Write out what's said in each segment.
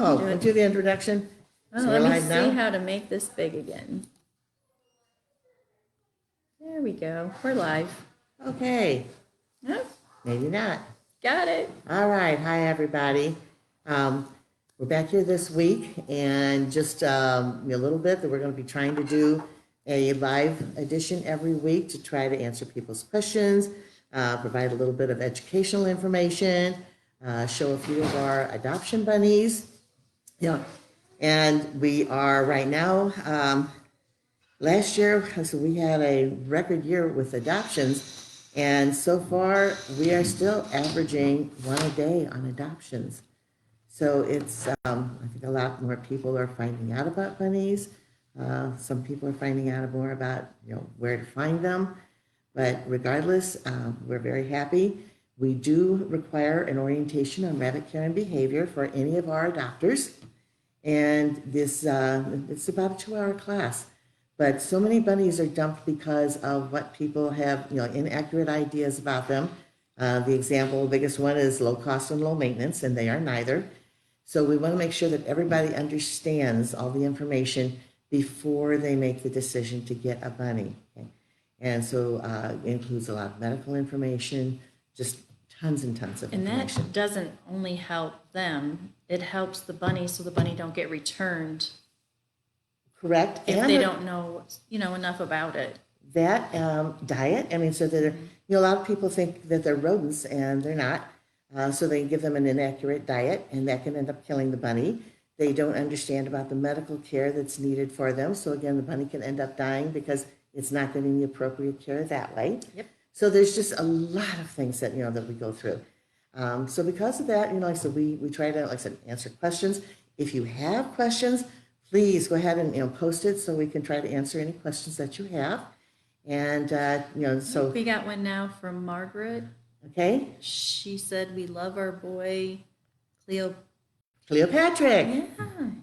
Oh, we'll do the introduction. Oh, So let we're me live see now? how to make this big again. There we go. We're live. Okay, Oh, maybe not. got it. All right, hi, everybody. We're back here this week, and just a little bit that we're going to be trying to do a live edition every week to try to answer people's questions, provide a little bit of educational information, show a few of our adoption bunnies. Yeah, and we are right now, last year, so we had a record year with adoptions, and so far, we are still averaging one a day on adoptions. So it's, I think a lot more people are finding out about bunnies. Some people are finding out more about, where to find them. But regardless, we're very happy. We do require an orientation on rabbit care and behavior for any of our adopters. And this, it's about a 2-hour class. But so many bunnies are dumped because of what people have, inaccurate ideas about them. The example, the biggest one is low cost and low maintenance, and they are neither. So we want to make sure that everybody understands all the information before they make the decision to get a bunny. Okay? And so it includes a lot of medical information, just tons and tons of information. And that doesn't only help them, it helps the bunny so the bunny don't get returned. Correct. If they don't know, enough about it. That diet, so that, a lot of people think that they're rodents and they're not. So they give them an inaccurate diet, and that can end up killing the bunny. They don't understand about the medical care that's needed for them. So again, the bunny can end up dying because it's not getting the appropriate care that way. Yep. So there's just a lot of things that, that we go through. So because of that, so we try to, like I said, answer questions. If you have questions, please go ahead and, post it so we can try to answer any questions that you have. And, so. We got one now from Margaret. Okay. She said, we love our boy, Cleopatra. Yeah.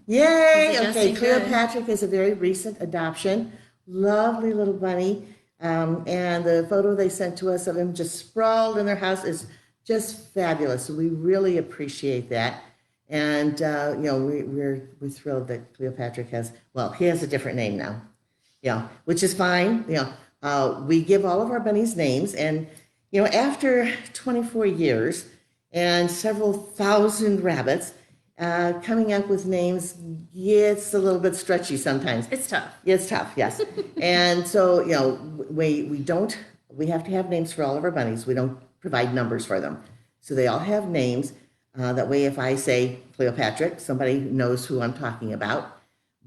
Yay. He's Okay. adjusting Cleopatra is a very recent adoption. Lovely little bunny. And the photo they sent to us of him just sprawled in their house is just fabulous. So we really appreciate that. And, we're thrilled that Cleopatra he has a different name now, which is fine. We give all of our bunnies names, and, after 24 years and several thousand rabbits, coming up with names gets a little bit stretchy sometimes. It's tough. It's tough, yes. And so, we have to have names for all of our bunnies. We don't provide numbers for them. So they all have names. That way, if I say Cleopatra, somebody knows who I'm talking about.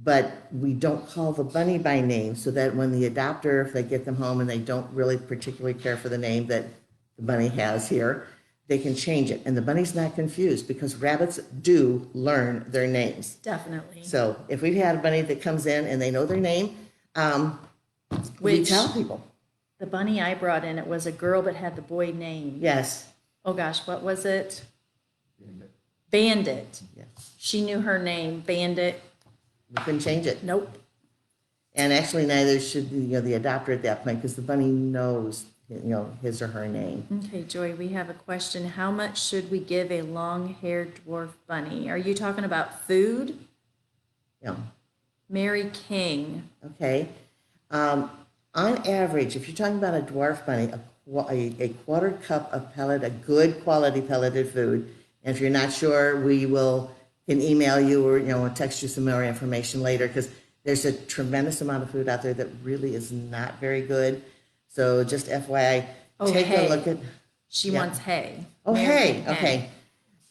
But we don't call the bunny by name, so that when the adopter, if they get them home and they don't really particularly care for the name that the bunny has here, they can change it. And the bunny's not confused because rabbits do learn their names. Definitely. So if we've had a bunny that comes in and they know their name, we tell people. The bunny I brought in, it was a girl but had the boy name. Yes. Oh gosh, what was it? Bandit. Yes. She knew her name, Bandit. We couldn't change it. Nope. And actually neither should the adopter at that point, because the bunny knows, his or her name. Okay, Joy, we have a question. How much should we give a long-haired dwarf bunny? Are you talking about food? Yeah. Mary King. Okay. On average, if you're talking about a dwarf bunny, a quarter cup of pellet, a good quality pelleted food. And if you're not sure, we can email you or text you some more information later, because there's a tremendous amount of food out there that really is not very good. So just FYI, take a look at. She wants hay. Oh, hay. Okay.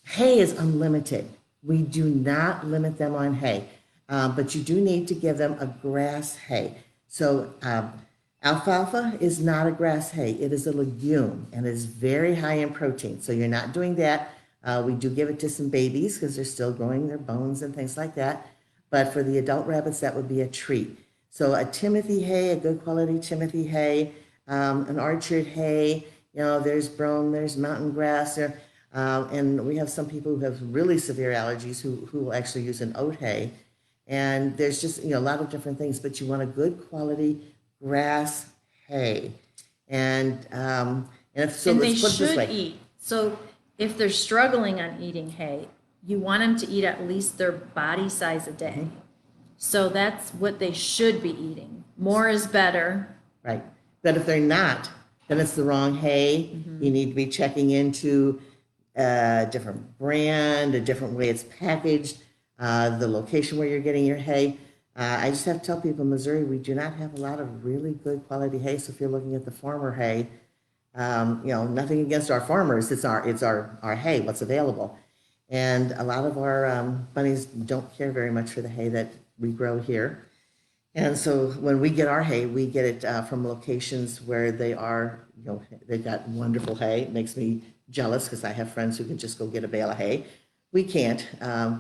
Hay is unlimited. We do not limit them on hay, but you do need to give them a grass hay. So alfalfa is not a grass hay. It is a legume, and it is very high in protein. So you're not doing that. We do give it to some babies because they're still growing their bones and things like that. But for the adult rabbits, that would be a treat. So a Timothy hay, a good quality Timothy hay, an orchard hay, there's brome, there's mountain grass there. And we have some people who have really severe allergies who will actually use an oat hay. And there's just, a lot of different things, but you want a good quality grass hay. And if so, and let's put it this way. Eat. So if they're struggling on eating hay, you want them to eat at least their body size a day. So that's what they should be eating. More is better. Right. But if they're not, then it's the wrong hay. You need to be checking into a different brand, a different way it's packaged, the location where you're getting your hay. I just have to tell people in Missouri, we do not have a lot of really good quality hay. So if you're looking at the farmer hay, nothing against our farmers. It's our hay, what's available. And a lot of our bunnies don't care very much for the hay that we grow here. And so when we get our hay, we get it from locations where they are, they've got wonderful hay. It makes me jealous because I have friends who can just go get a bale of hay. We can't.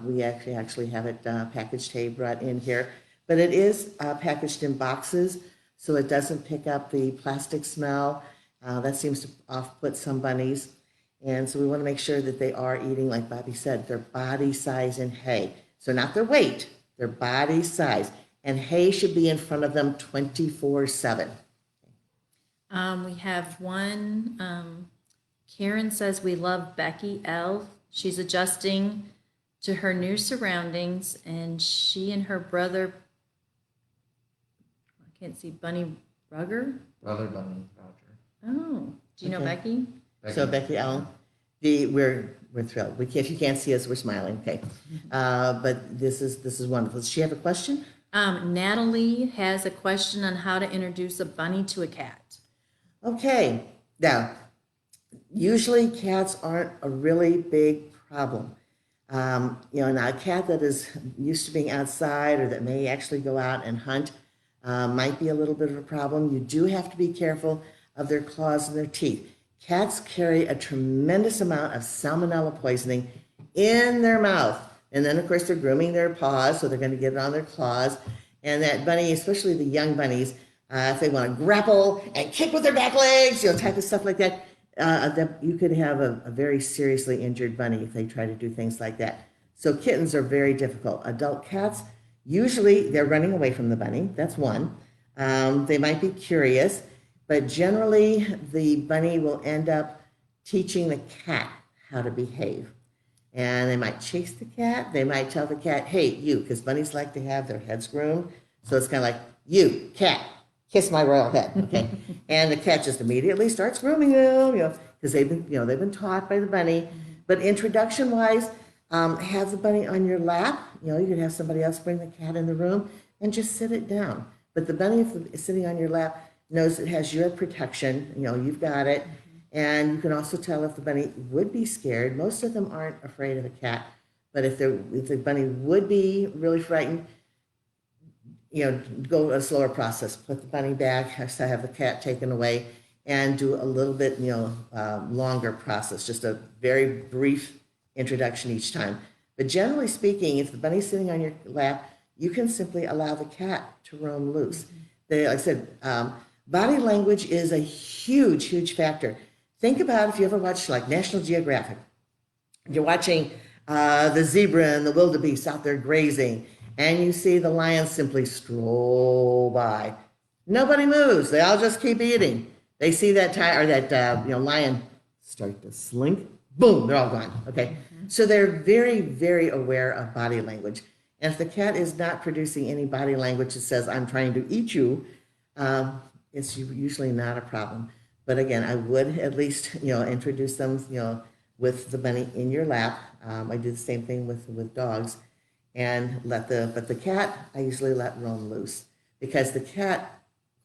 We actually have it packaged hay brought in here. But it is packaged in boxes, so it doesn't pick up the plastic smell. That seems to off-put some bunnies. And so we want to make sure that they are eating, like Bobbie said, their body size in hay. So not their weight, their body size. And hay should be in front of them 24/7. We have one, Karen says we love Becky L. She's adjusting to her new surroundings, and she and her brother, I can't see, Bunny Rugger? Brother Bunny Roger. Oh, do you know Okay. Becky? So Becky Allen, we're thrilled. If you can't see us, we're smiling. Okay, but this is wonderful. Does she have a question? Natalie has a question on how to introduce a bunny to a cat. Okay, now usually cats aren't a really big problem. Now a cat that is used to being outside or that may actually go out and hunt might be a little bit of a problem. You do have to be careful of their claws and their teeth. Cats carry a tremendous amount of salmonella poisoning in their mouth. And then, of course, they're grooming their paws, so they're going to get it on their claws. And that bunny, especially the young bunnies, if they want to grapple and kick with their back legs, type of stuff like that, you could have a very seriously injured bunny if they try to do things like that. So kittens are very difficult. Adult cats, usually they're running away from the bunny. That's one. They might be curious, but generally the bunny will end up teaching the cat how to behave. And they might chase the cat. They might tell the cat, hey, you, because bunnies like to have their heads groomed. So it's kind of like, you, cat, kiss my royal head, okay? And the cat just immediately starts grooming them, because they've been taught by the bunny. But introduction-wise, have the bunny on your lap. You could have somebody else bring the cat in the room and just sit it down. But the bunny, if it's sitting on your lap, knows it has your protection. You've got it. And you can also tell if the bunny would be scared. Most of them aren't afraid of a cat, but if the bunny would be really frightened, go a slower process. Put the bunny back, have the cat taken away, and do a little bit, longer process, just a very brief introduction each time. But generally speaking, if the bunny's sitting on your lap, you can simply allow the cat to roam loose. Like I said, body language is a huge, huge factor. Think about if you ever watch like National Geographic. You're watching the zebra and the wildebeest out there grazing, and you see the lion simply stroll by. Nobody moves. They all just keep eating. They see that lion start to slink. Boom, they're all gone. Okay, so they're very, very aware of body language. And if the cat is not producing any body language that says, I'm trying to eat you, it's usually not a problem. But again, I would at least, introduce them, with the bunny in your lap. I do the same thing with dogs, and but the cat, I usually let roam loose, because the cat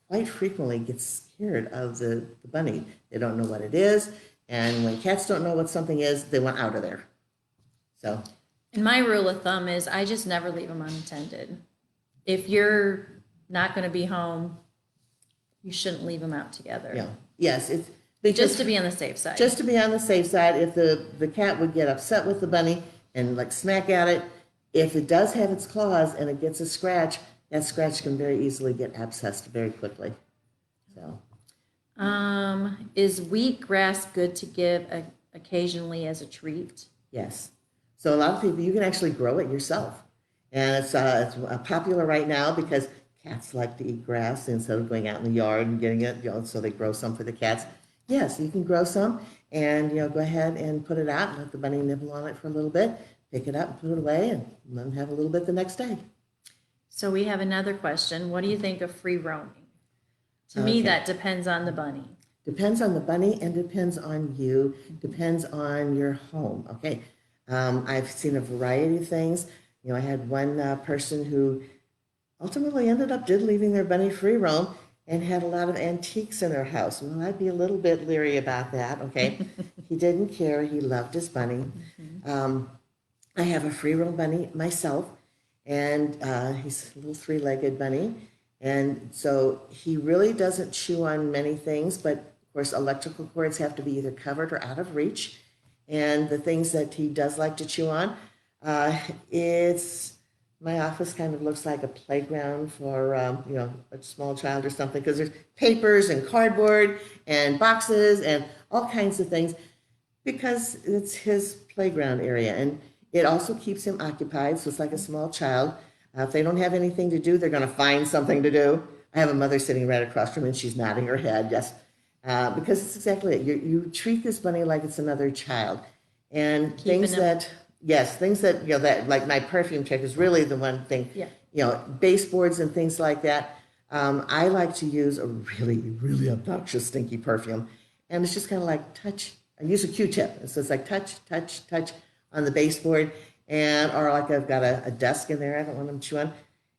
quite frequently gets scared of the bunny. They don't know what it is, and when cats don't know what something is, they want out of there. So. And my rule of thumb is I just never leave them unattended. If you're not going to be home, you shouldn't leave them out together. Yeah. Yes, it's Just to be on the safe side. Just to be on the safe side, if the cat would get upset with the bunny and like smack at it, if it does have its claws and it gets a scratch, that scratch can very easily get abscessed very quickly. So, is wheatgrass good to give occasionally as a treat? yes. So a lot of people, you can actually grow it yourself. And it's popular right now because cats like to eat grass instead of going out in the yard and getting it, so they grow some for the cats. Yes, you can grow some and, go ahead and put it out and let the bunny nibble on it for a little bit. pick it up and put it away and let them have a little bit the next day. So we have another question. What do you think of free roaming? To me, Okay. that depends on the bunny. Depends on the bunny and depends on you, depends on your home, okay? I've seen a variety of things. You know, I had one person who ultimately ended up leaving their bunny free roam and had a lot of antiques in their house. Well, I'd be a little bit leery about that, okay? He didn't care. He loved his bunny. I have a free roam bunny myself, and he's a little three-legged bunny. And so he really doesn't chew on many things, but of course, electrical cords have to be either covered or out of reach. And the things that he does like to chew on, my office kind of looks like a playground for, you know, a small child or something, because there's papers and cardboard and boxes and all kinds of things, because it's his playground area. And it also keeps him occupied, so it's like a small child. If they don't have anything to do, they're going to find something to do. I have a mother sitting right across from me, and she's nodding her head, yes. Because it's exactly it. You treat this bunny like it's another child. And things that, yes, things that, you know, that like my perfume check is really the one thing, Yeah. you know, baseboards and things like that. I like to use a really, really obnoxious, stinky perfume. And it's just kind of like touch. I use a Q-tip. So it's like touch, touch, touch on the baseboard. And, or like I've got a desk in there I don't want them to chew on.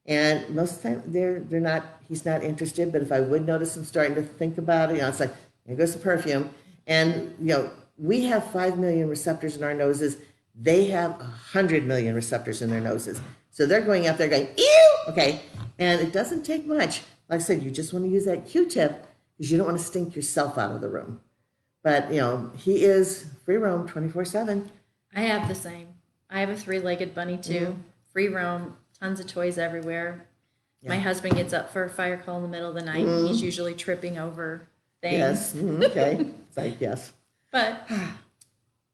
And most of the time they're not, he's not interested, but if I would notice him starting to think about it, you know, it's like, here goes the perfume. And, you know, we have 5 million receptors in our noses. They have 100 million receptors in their noses. So they're going out there going, ew, okay. And it doesn't take much. Like I said, you just want to use that Q-tip because you don't want to stink yourself out of the room. But, you know, he is free roam 24/7. I have the same. I have a three-legged bunny too. Free roam, tons of toys everywhere. Yeah. My husband gets up for a fire call in the middle of the night. He's usually tripping over things. Yes, okay. It's like, yes. But,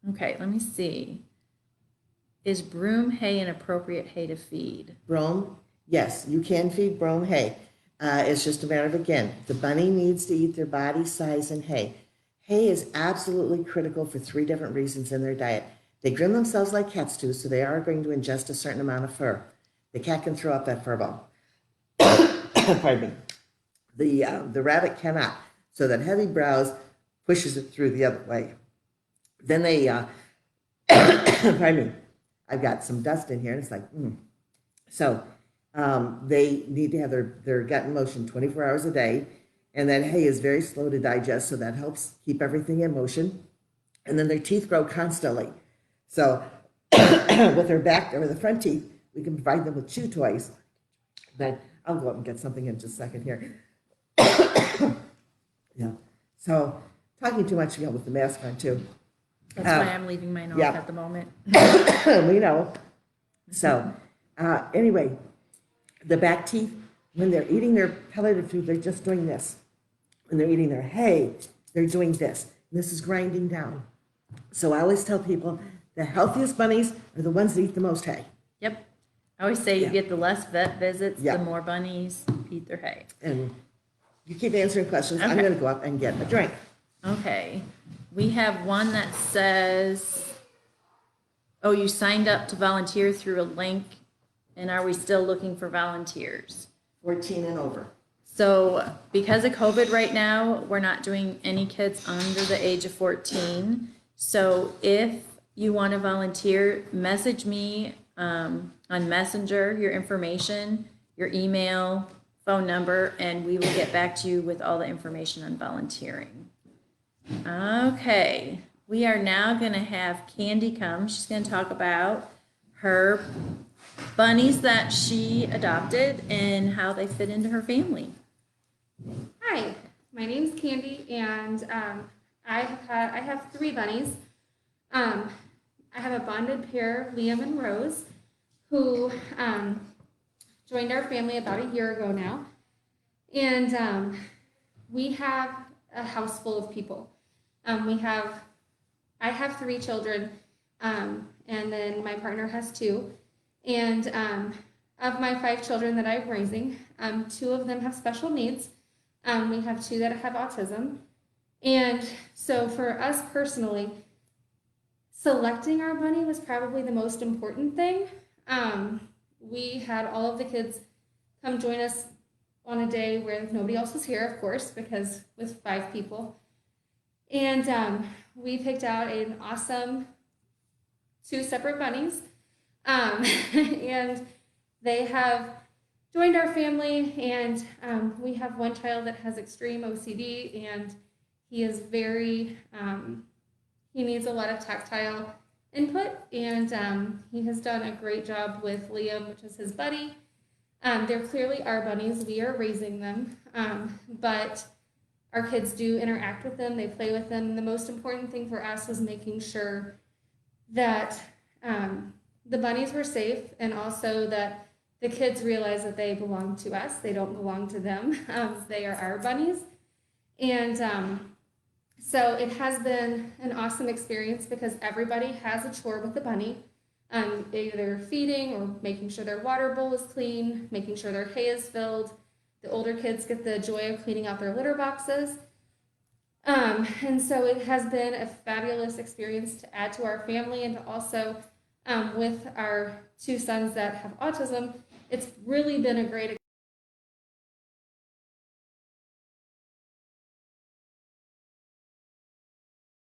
okay, let me see. Is broom hay an appropriate hay to feed? Brome, yes, you can feed brome hay. It's just a matter of, again, the bunny needs to eat their body size and hay. Hay is absolutely critical for 3 different reasons in their diet. They groom themselves like cats do, so they are going to ingest a certain amount of fur. The cat can throw up that fur ball. Pardon me. The rabbit cannot. So that heavy browse pushes it through the other way. Then they, pardon me, I've got some dust in here, and it's like, So they need to have their gut in motion 24 hours a day. And then hay is very slow to digest, so that helps keep everything in motion. And then their teeth grow constantly. So with their back or the front teeth, we can provide them with chew toys. But I'll go up and get something in just a second here. Yeah. So talking too much, you know, with the mask on too. That's why I'm leaving mine off at the moment. We know. So anyway, the back teeth, when they're eating their pelleted food, they're just doing this. When they're eating their hay, they're doing this. And this is grinding down. So I always tell people the healthiest bunnies are the ones that eat the most hay. Yep. I always say you Yeah. get the less vet visits, Yeah. the more bunnies eat their hay. And you keep answering questions. I'm Okay. going to go up and get a drink. Okay. We have one that says, oh, you signed up to volunteer through a link, and are we still looking for volunteers? 14 and over. So because of COVID right now, we're not doing any kids under the age of 14. So if you want to volunteer, message me on Messenger, your information, your email, phone number, and we will get back to you with all the information on volunteering. Okay, we are now going to have Candy come. She's going to talk about her bunnies that she adopted and how they fit into her family. Hi, my name's Candy, and I have 3 bunnies. I have a bonded pair, Liam and Rose, who joined our family about a year ago now. And we have a house full of people. I have 3 children, and then my partner has 2. And of my 5 children that I'm raising, 2 of them have special needs. We have 2 that have autism. And so for us personally, selecting our bunny was probably the most important thing. We had all of the kids come join us on a day where nobody else was here, of course, because with 5 people. And we picked out an awesome 2 separate bunnies. And they have joined our family, and we have one child that has extreme OCD, and he is very, he needs a lot of tactile input, and he has done a great job with Liam, which is his buddy. They're clearly our bunnies. We are raising them, but our kids do interact with them. They play with them. And the most important thing for us was making sure that the bunnies were safe, and also that the kids realize that they belong to us. They don't belong to them. They are our bunnies. And so it has been an awesome experience because everybody has a chore with the bunny, either feeding or making sure their water bowl is clean, making sure their hay is filled. The older kids get the joy of cleaning out their litter boxes. And so it has been a fabulous experience to add to our family, and to also, with our 2 sons that have autism, it's really been a great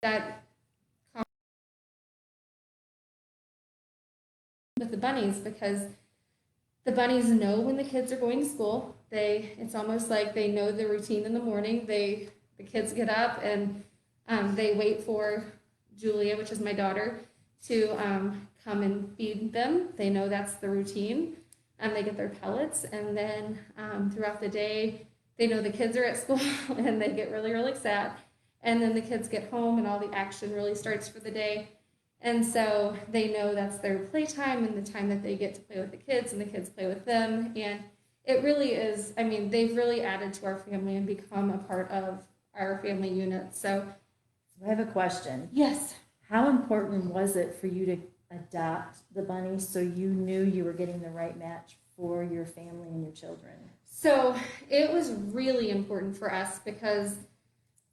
that with the bunnies, because the bunnies know when the kids are going to school. It's almost like they know the routine in the morning. The kids get up, and they wait for Gioia, which is my daughter, to come and feed them. They know that's the routine. They get their pellets, and then throughout the day, they know the kids are at school, and they get really, really sad. And then the kids get home, and all the action really starts for the day. And so they know that's their playtime and the time that they get to play with the kids, and the kids play with them. And it really is, I mean, they've really added to our family and become a part of our family unit. So I have a question. yes. How important was it for you to adopt the bunnies so you knew you were getting the right match for your family and your children? So it was really important for us because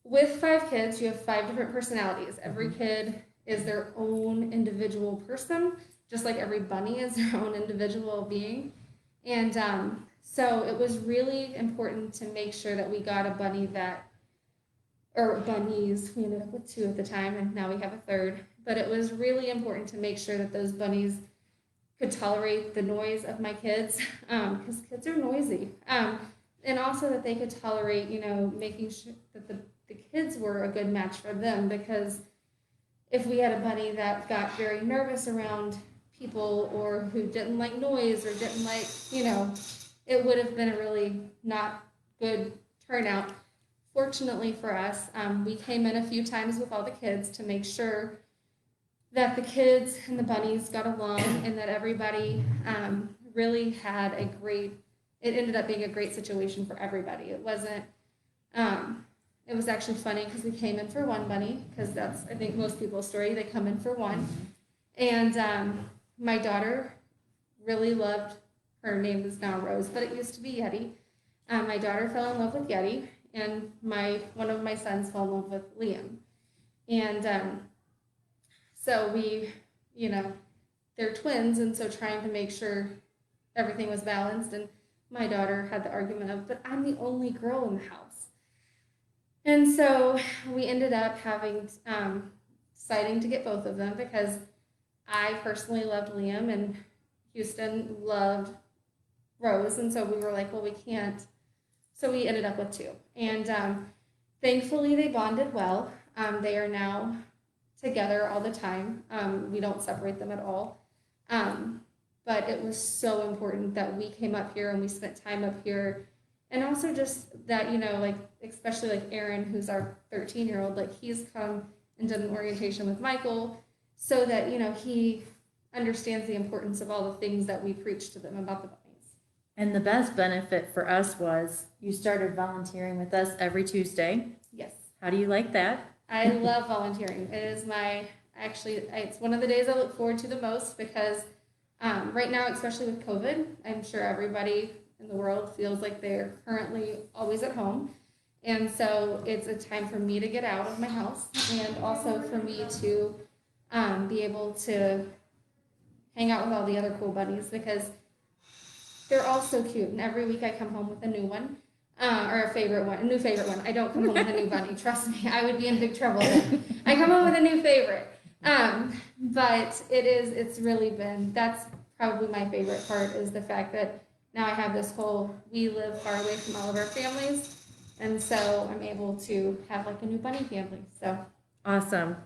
with 5 kids, you have 5 different personalities. Every kid is their own individual person, just like every bunny is their own individual being. And so it was really important to make sure that we got a bunny that, or bunnies, we ended up with 2 at the time, and now we have a 3rd. But it was really important to make sure that those bunnies could tolerate the noise of my kids, because kids are noisy. And also that they could tolerate, making sure that the kids were a good match for them, because if we had a bunny that got very nervous around people, or who didn't like noise, or didn't like, it would have been a really not good turnout. Fortunately for us, we came in a few times with all the kids to make sure that the kids and the bunnies got along, and that everybody really had it ended up being a great situation for everybody. It wasn't, it was actually funny because we came in for one bunny, because that's, I think, most people's story. They come in for one. And my daughter really loved, her name is now Rose, but it used to be Yeti. My daughter fell in love with Yeti, and one of my sons fell in love with Liam. And so we, they're twins, and so trying to make sure everything was balanced. And my daughter had the argument of, but I'm the only girl in the house. And so we ended up having, deciding to get both of them, because I personally loved Liam and Houston loved Rose. And so we were like, well, we can't. So we ended up with 2. And thankfully they bonded well. They are now together all the time. We don't separate them at all. But it was so important that we came up here and we spent time up here. And also just that, especially like Aaron, who's our 13-year-old, like he's come and done an orientation with Michael, so that, he understands the importance of all the things that we preach to them about the bunnies. And the best benefit for us was you started volunteering with us every Tuesday. Yes. How do you like that? I love volunteering. It is it's one of the days I look forward to the most, because right now, especially with COVID, I'm sure everybody in the world feels like they're currently always at home. And so it's a time for me to get out of my house, and also for me to be able to hang out with all the other cool bunnies because they're all so cute. And every week I come home with a new one, or a new favorite one. I don't come home with a new bunny. Trust me, I would be in big trouble. I come home with a new favorite. But it's really been, that's probably my favorite part is the fact that now I have we live far away from all of our families. And so I'm able to have like a new bunny family. So Awesome.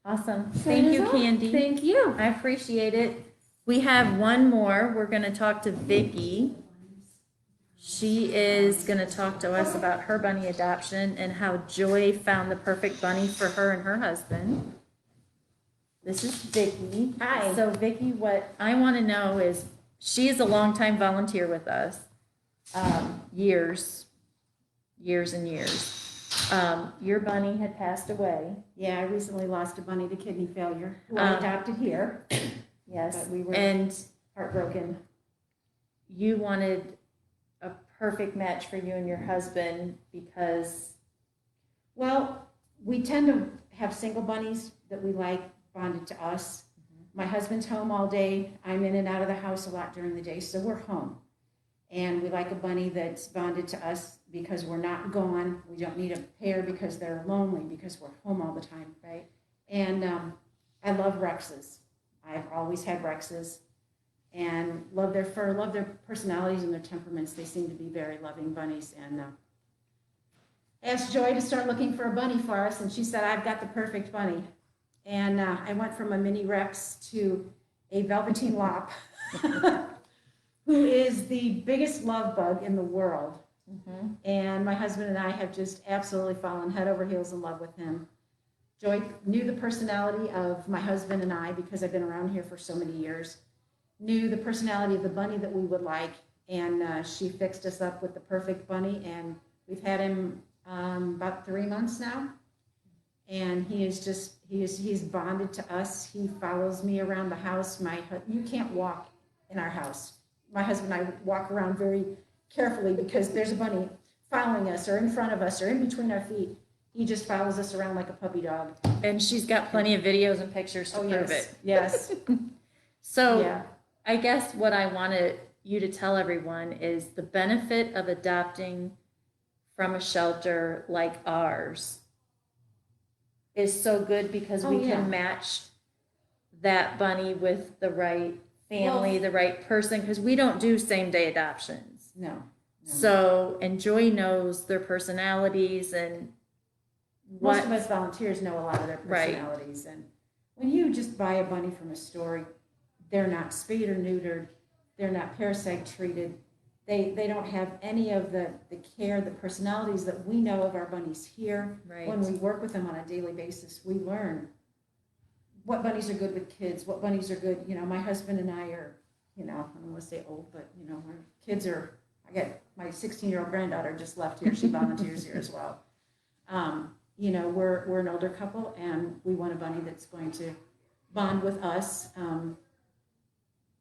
Awesome. So Thank that you, is all. Candy. Thank you. I appreciate it. We have one more. We're going to talk to Vicky. She is going to talk to us about her bunny adoption and how Joy found the perfect bunny for her and her husband. This is Vicky. Hi. So Vicky, what I want to know is, she is a longtime volunteer with us, years and years. Your bunny had passed away. Yeah, I recently lost a bunny to kidney failure, who I adopted here. Yes, But we were and heartbroken. you wanted a perfect match for you and your husband because, Well, we tend to have single bunnies that we like bonded to us. My husband's home all day. I'm in and out of the house a lot during the day, so we're home. And we like a bunny that's bonded to us because we're not gone. We don't need a pair because they're lonely because we're home all the time. right? And I love Rexes. I've always had Rexes and love their fur, love their personalities and their temperaments. They seem to be very loving bunnies. And asked Joy to start looking for a bunny for us, and she said, I've got the perfect bunny. And I went from a mini Rex to a Velveteen Lop, who is the biggest love bug in the world. Mm-hmm. And my husband and I have just absolutely fallen head over heels in love with him. Joy knew the personality of my husband and I because I've been around here for so many years, knew the personality of the bunny that we would like, and she fixed us up with the perfect bunny, and we've had him about 3 months now. And he's bonded to us. He follows me around the house. You can't walk in our house. My husband and I walk around very carefully because there's a bunny following us or in front of us or in between our feet. He just follows us around like a puppy dog. And she's got plenty of videos and pictures to prove it. Yes. So Yeah. I guess what I wanted you to tell everyone is the benefit of adopting from a shelter like ours is so good because we yeah. can match that bunny with the right family, Well, the right person, because we don't do same day adoptions. No. So, and Joy knows their personalities and Most of us volunteers know a lot of their Right. personalities. And when you just buy a bunny from a store, they're not spayed or neutered. They're not parasite treated. They don't have any of the care, the personalities that we know of our bunnies here. Right. When we work with them on a daily basis, we learn what bunnies are good with kids, what bunnies are good. You know, my husband and I are, I don't want to say old, but, our kids are, I get my 16-year-old granddaughter just left here. She volunteers here as well. We're an older couple, and we want a bunny that's going to bond with us.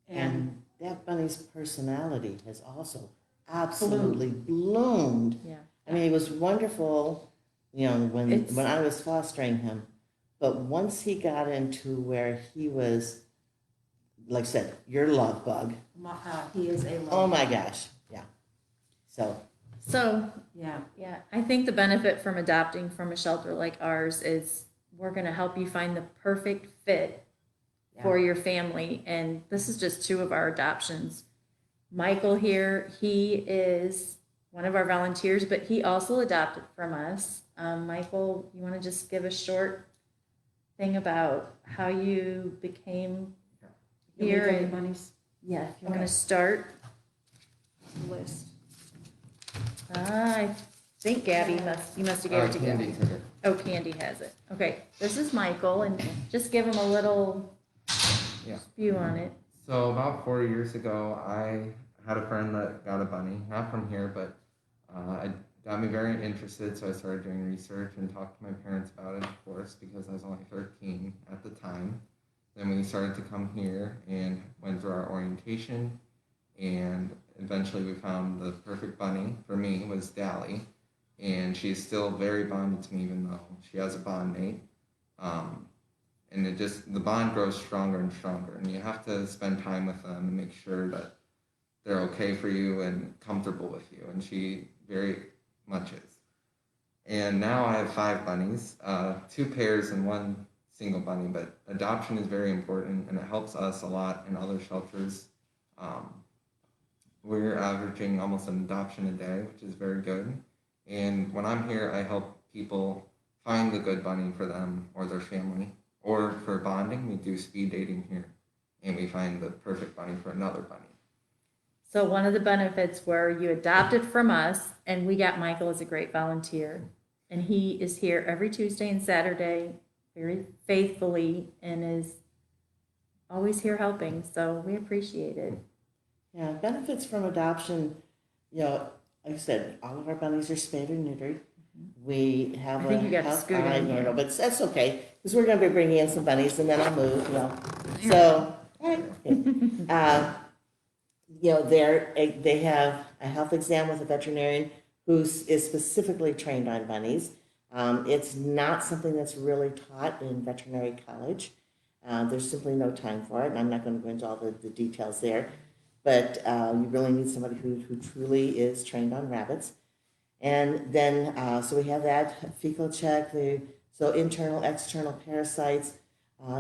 And that bunny's personality has also absolutely bloomed. Yeah. I mean, it was wonderful, when It's- I was fostering him. But once he got into where he was, like I said, your love bug. He is a love. Oh my gosh, yeah. So, Yeah. yeah, I think the benefit from adopting from a shelter like ours is we're going to help you find the perfect fit for your family. And this is just 2 of our adoptions. Michael here, he is one of our volunteers, but he also adopted from us. Michael, you want to just give a short thing about how you became here? Here And, bunnies yeah, if you want Okay. to start. list. I think Gabby you must have gave it to Gabby. Candy. Oh, Candy has it. Okay, this is Michael, and just give him a little Yeah. view on it. So about 4 years ago, I had a friend that got a bunny, not from here, but it got me very interested. So I started doing research and talked to my parents about it, of course, because I was only 13 at the time. Then we started to come here and went through our orientation, and eventually we found the perfect bunny for me was Dally, and she's still very bonded to me even though she has a bond mate. and the bond grows stronger and stronger, and you have to spend time with them and make sure that they're okay for you and comfortable with you, and she very much is. And now I have 5 bunnies, 2 pairs and 1 single bunny, but adoption is very important, and it helps us a lot in other shelters. We're averaging almost an adoption a day, which is very good. And when I'm here, I help people find the good bunny for them or their family. Or for bonding, we do speed dating here, and we find the perfect bunny for another bunny. So one of the benefits were you adopted from us, and we got Michael as a great volunteer. And he is here every Tuesday and Saturday very faithfully and is always here helping. So we appreciate it. Yeah, benefits from adoption, you know, like I said, all of our bunnies are spayed or neutered. We have I think you got to scoot in here. but that's okay, because we're gonna be bringing in some bunnies and then I'll move, you know. So, you know, they have a health exam with a veterinarian who is specifically trained on bunnies. It's not something that's really taught in veterinary college. There's simply no time for it, and I'm not going to go into all the details there. But you really need somebody who truly is trained on rabbits. And then, so we have that fecal check, so internal, external parasites.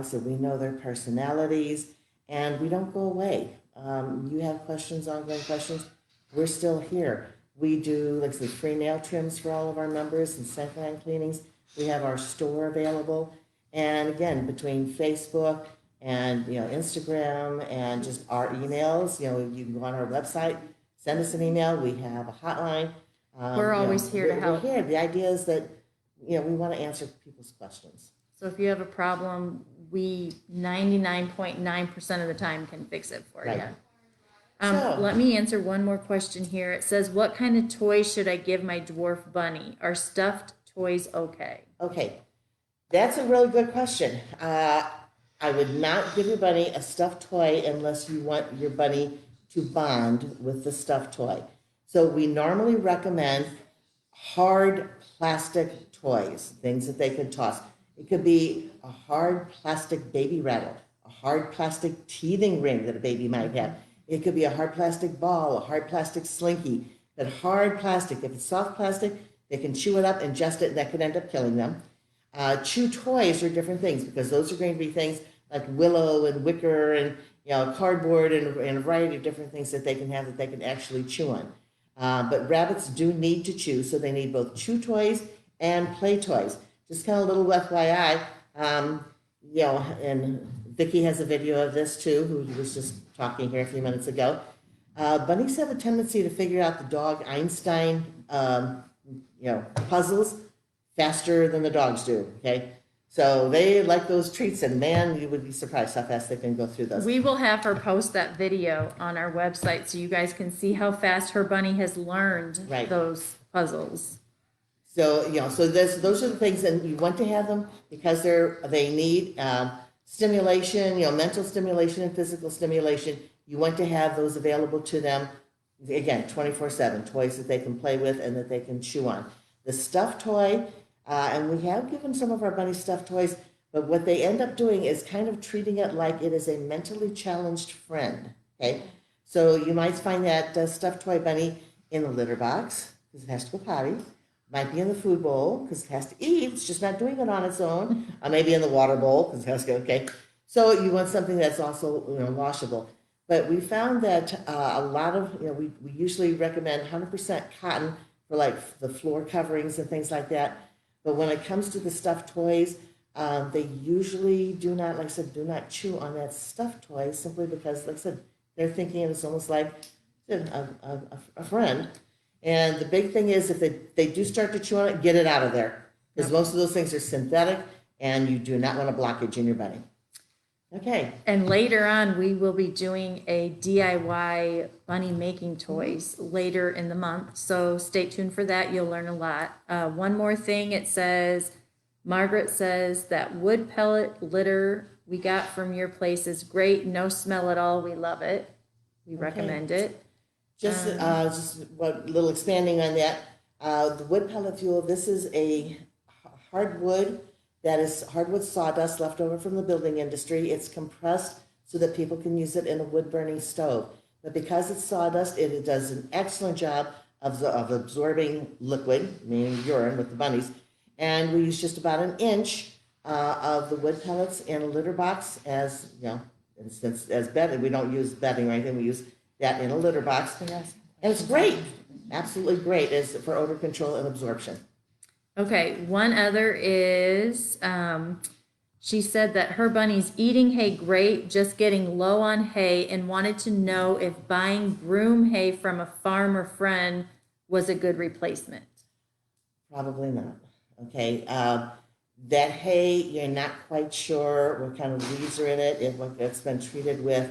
So we know their personalities, and we don't go away. You have questions, ongoing questions, we're still here. We do, like I said, free nail trims for all of our members and second-hand cleanings. We have our store available. And again, between Facebook and, you know, Instagram and just our emails, you know, you can go on our website, send us an email. We have a hotline. We're always here to help. We're here. The idea is that, you know, we want to answer people's questions. So if you have a problem, we 99.9% of the time can fix it for Right. you. So- Let me answer one more question here. It says, what kind of toys should I give my dwarf bunny? Are stuffed toys okay? Okay, that's a really good question. I would not give your bunny a stuffed toy unless you want your bunny to bond with the stuffed toy. So we normally recommend hard plastic toys, things that they can toss. It could be a hard plastic baby rattle, a hard plastic teething ring that a baby might have. It could be a hard plastic ball, a hard plastic slinky. But hard plastic, if it's soft plastic, they can chew it up, ingest it, and that could end up killing them. Chew toys are different things, because those are going to be things like willow and wicker and, you know, cardboard and a variety of different things that they can have that they can actually chew on. But rabbits do need to chew, so they need both chew toys and play toys. Just kind of a little FYI, you know, and Vicki has a video of this too, who was just talking here a few minutes ago. Bunnies have a tendency to figure out the dog Einstein, you know, puzzles faster than the dogs do, okay? So they like those treats, and man, you would be surprised how fast they can go through those. We will have her post that video on our website so you guys can see how fast her bunny has learned Right. those puzzles. So, you know, so those are the things, and you want to have them because they need stimulation, you know, mental stimulation and physical stimulation. You want to have those available to them, again, 24/7, toys that they can play with and that they can chew on. The stuffed toy, and we have given some of our bunnies stuffed toys, but what they end up doing is kind of treating it like it is a mentally challenged friend, okay? So you might find that stuffed toy bunny in the litter box, because it has to go potty. Might be in the food bowl, because it has to eat, it's just not doing it on its own. Maybe in the water bowl, because it has to go, okay? So you want something that's also, you know, washable. But we found that a lot of, you know, we usually recommend 100% cotton for like the floor coverings and things like that. But when it comes to the stuffed toys, they usually do not, like I said, do not chew on that stuffed toy, simply because, like I said, they're thinking it's almost like a friend. And the big thing is, if they do start to chew on it, get it out of there. Because most of those things are synthetic, and you do not want a blockage in your bunny. Okay. And later on, we will be doing a DIY bunny making toys later in the month. So stay tuned for that. You'll learn a lot. One more thing, it says, Margaret says that wood pellet litter we got from your place is great. No smell at all. We love it. We recommend it. Just what little expanding on that. The wood pellet fuel, this is a hardwood That is hardwood sawdust left over from the building industry. It's compressed so that people can use it in a wood-burning stove. But because it's sawdust, it does an excellent job of absorbing liquid, meaning urine with the bunnies. And we use just about an inch of the wood pellets in a litter box as, you know, as bedding. We don't use bedding or anything. We use that in a litter box. And it's great. Absolutely great. It's for odor control and absorption. Okay, one other is, she said that her bunny's eating hay great, just getting low on hay, and wanted to know if buying broom hay from a farmer friend was a good replacement. Probably not. Okay. That hay, you're not quite sure what kind of weeds are in it, if it's been treated with.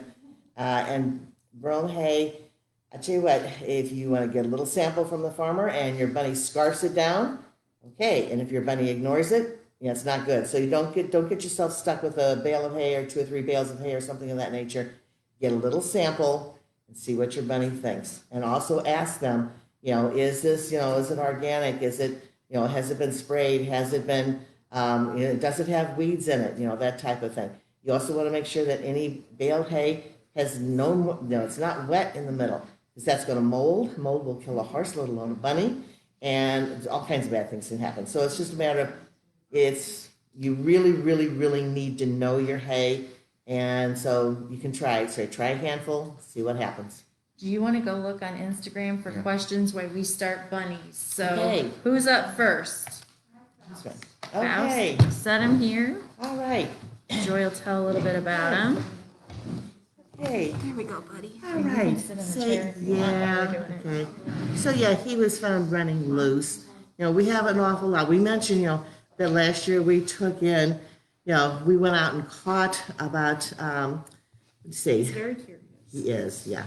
And brome hay, I tell you what, if you want to get a little sample from the farmer and your bunny scarfs it down, okay. And if your bunny ignores it, yeah, it's not good. So you don't get yourself stuck with a bale of hay or 2 or 3 bales of hay or something of that nature. Get a little sample and see what your bunny thinks. And also ask them, you know, is this, you know, is it organic? Is it, you know, has it been sprayed? Has it been, you know, does it have weeds in it? You know, that type of thing. You also want to make sure that any baled hay has no, you know, it's not wet in the middle, because that's going to mold. Mold will kill a horse, let alone a bunny, and all kinds of bad things can happen. So it's just a matter of, you really, really, really need to know your hay, and so you can try it. So try a handful, see what happens. Do you want to go look on Instagram for questions while we start bunnies? So Okay. who's up first? That's right. Okay. Faust, set him here. All right. Joy will tell a little bit about him. Okay. There we go, buddy. All right. Sit in the So, chair if you want while we're doing it. okay. So yeah, he was found running loose. You know, we have an awful lot. We mentioned, you know, that last year we took in, you know, we went out and caught about, let's see. He's very curious. He is, yeah.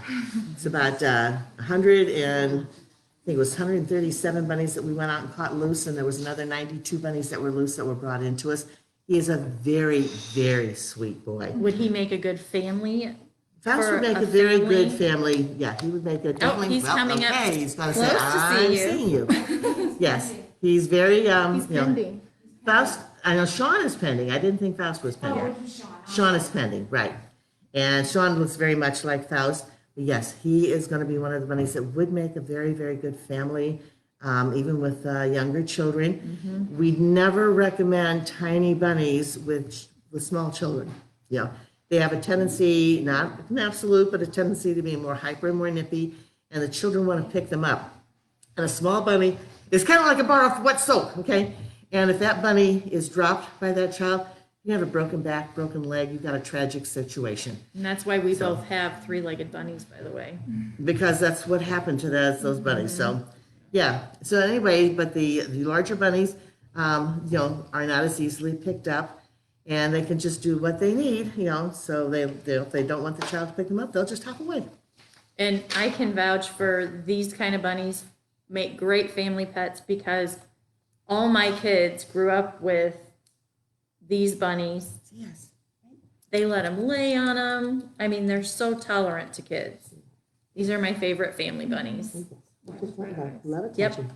It's about 100 and, I think it was 137 bunnies that we went out and caught loose, and there was another 92 bunnies that were loose that were brought into us. He is a very, very sweet boy. Would he make a good family? Faust For would make a a very good family? family. Yeah, he would make a definitely. he's coming up okay, he's going to say, close to see "I'm you." seeing you." Yes, he's very. He's you know, pending. Faust. I know Sean is pending. I didn't think Faust was pending. Sean is pending, right? And Sean looks very much like Faust. But yes, he is going to be one of the bunnies that would make a very, very good family, even with younger children. We never recommend tiny bunnies with small children. You know, they have a tendency, not an absolute, but a tendency to be more hyper and more nippy, and the children want to pick them up. And a small bunny is kind of like a bar of wet soap, okay? And if that bunny is dropped by that child, you have a broken back, broken leg, you've got a tragic situation. And that's why we both have 3-legged bunnies, by the way. Because that's what happened to those bunnies. So, yeah. So anyway, but the larger bunnies, you know, are not as easily picked up, and they can just do what they need, you know. So if they don't want the child to pick them up, they'll just hop away. And I can vouch for these kind of bunnies make great family pets, because all my kids grew up with these bunnies. Yes. They let them lay on them. I mean, they're so tolerant to kids. These are my favorite family bunnies. Love Yep. attention.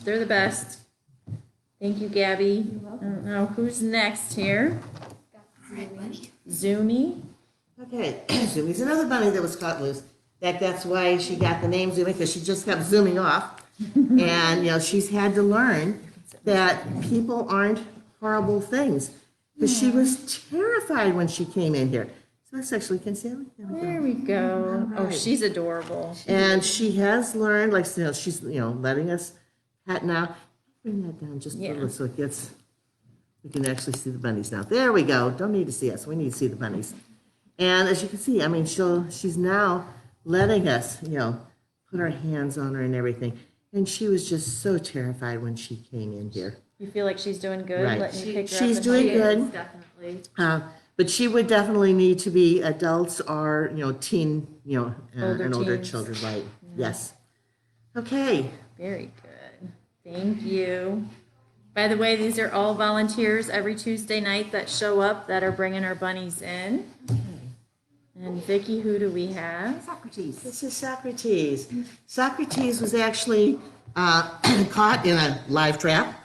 They're the best. Thank you, Gabby. I don't know who's next here. Zoomy. Okay, Zoomy's another bunny that was caught loose. That's why she got the name Zoomy, because she just kept zooming off. And, you know, she's had to learn that people aren't horrible things. Because she was terrified when she came in here. So let's actually, can see it? There we go. Oh, right. she's adorable. And she has learned, like, you know, she's, you know, letting us pat now. Bring that down just a Yeah. little so it gets, we can actually see the bunnies now. There we go. Don't need to see us. We need to see the bunnies. And as you can see, I mean, she's now letting us, you know, put our hands on her and everything. And she was just so terrified when she came in here. You feel like she's doing good, Right. letting you pick her She's up? doing She is, good. definitely. But she would definitely need to be adults or, you know, teen, you know, Older and older teens. children, right? Yes. Okay. Very good. Thank you. By the way, these are all volunteers every Tuesday night that show up that are bringing our bunnies in. And Vicki, who do we have? Socrates. This is Socrates. Socrates was actually caught in a live trap.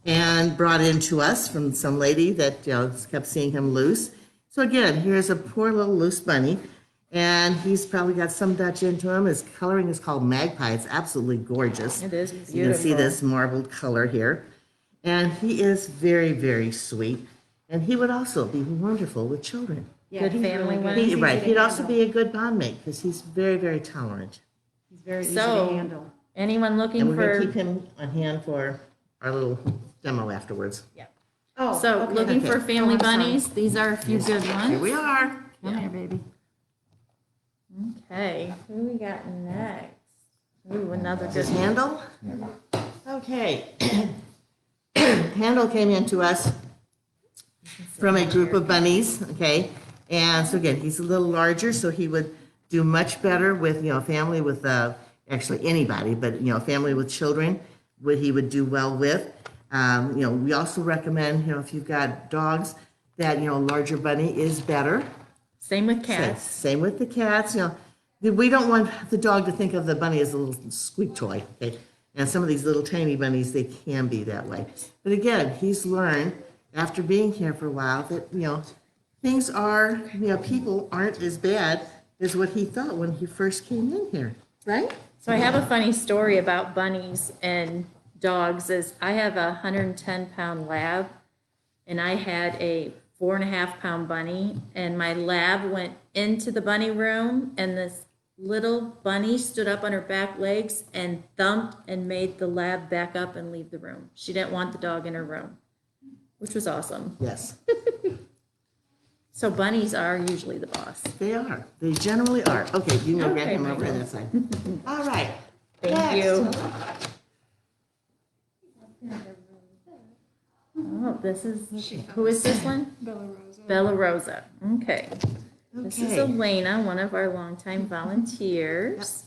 and brought in to us from some lady that, kept seeing him loose. So again, here's a poor little loose bunny, and he's probably got some Dutch into him. His coloring is called Magpie. It's absolutely gorgeous. It is You can see beautiful. this marbled color here. And he is very, very sweet. And he would also be wonderful with children. Yeah, Good he's family really one. good. He's easy Right, to he'd also handle. be a good bond mate because he's very, very tolerant. He's very easy So- to handle. Anyone And looking we're gonna keep for, him on hand for our little demo afterwards. Oh, so okay. looking for Okay. family Oh, I'm sorry. bunnies, these are a few good Here we ones. are. Come here, baby. Okay, who we got next? Ooh, another Is good this one. Handel? Okay. Handel came in to us from a group of bunnies, okay? And so again, he's a little larger, so he would do much better with, family with, actually anybody, but, family with children, he would do well with. We also recommend, if you've got dogs, that, a larger bunny is better. Same with cats. Same with the cats, we don't want the dog to think of the bunny as a little squeak toy, okay? And some of these little tiny bunnies, they can be that way. But again, he's learned after being here for a while that, things are, people aren't as bad as what he thought when he first came in here, right? So I have a funny story about bunnies and dogs is I have a 110-pound lab and I had a 4.5-pound bunny and my lab went into the bunny room and this little bunny stood up on her back legs and thumped and made the lab back up and leave the room. She didn't want the dog in her room, which was awesome. Yes, So bunnies are usually the boss. they are. They generally are. Okay, you can go get Okay, him over on Michael. that side. All right. Thank Next. you. Oh, this is, who is this one? Bella Rosa. Bella Rosa. Okay. This is Okay. Elena, one of our longtime volunteers.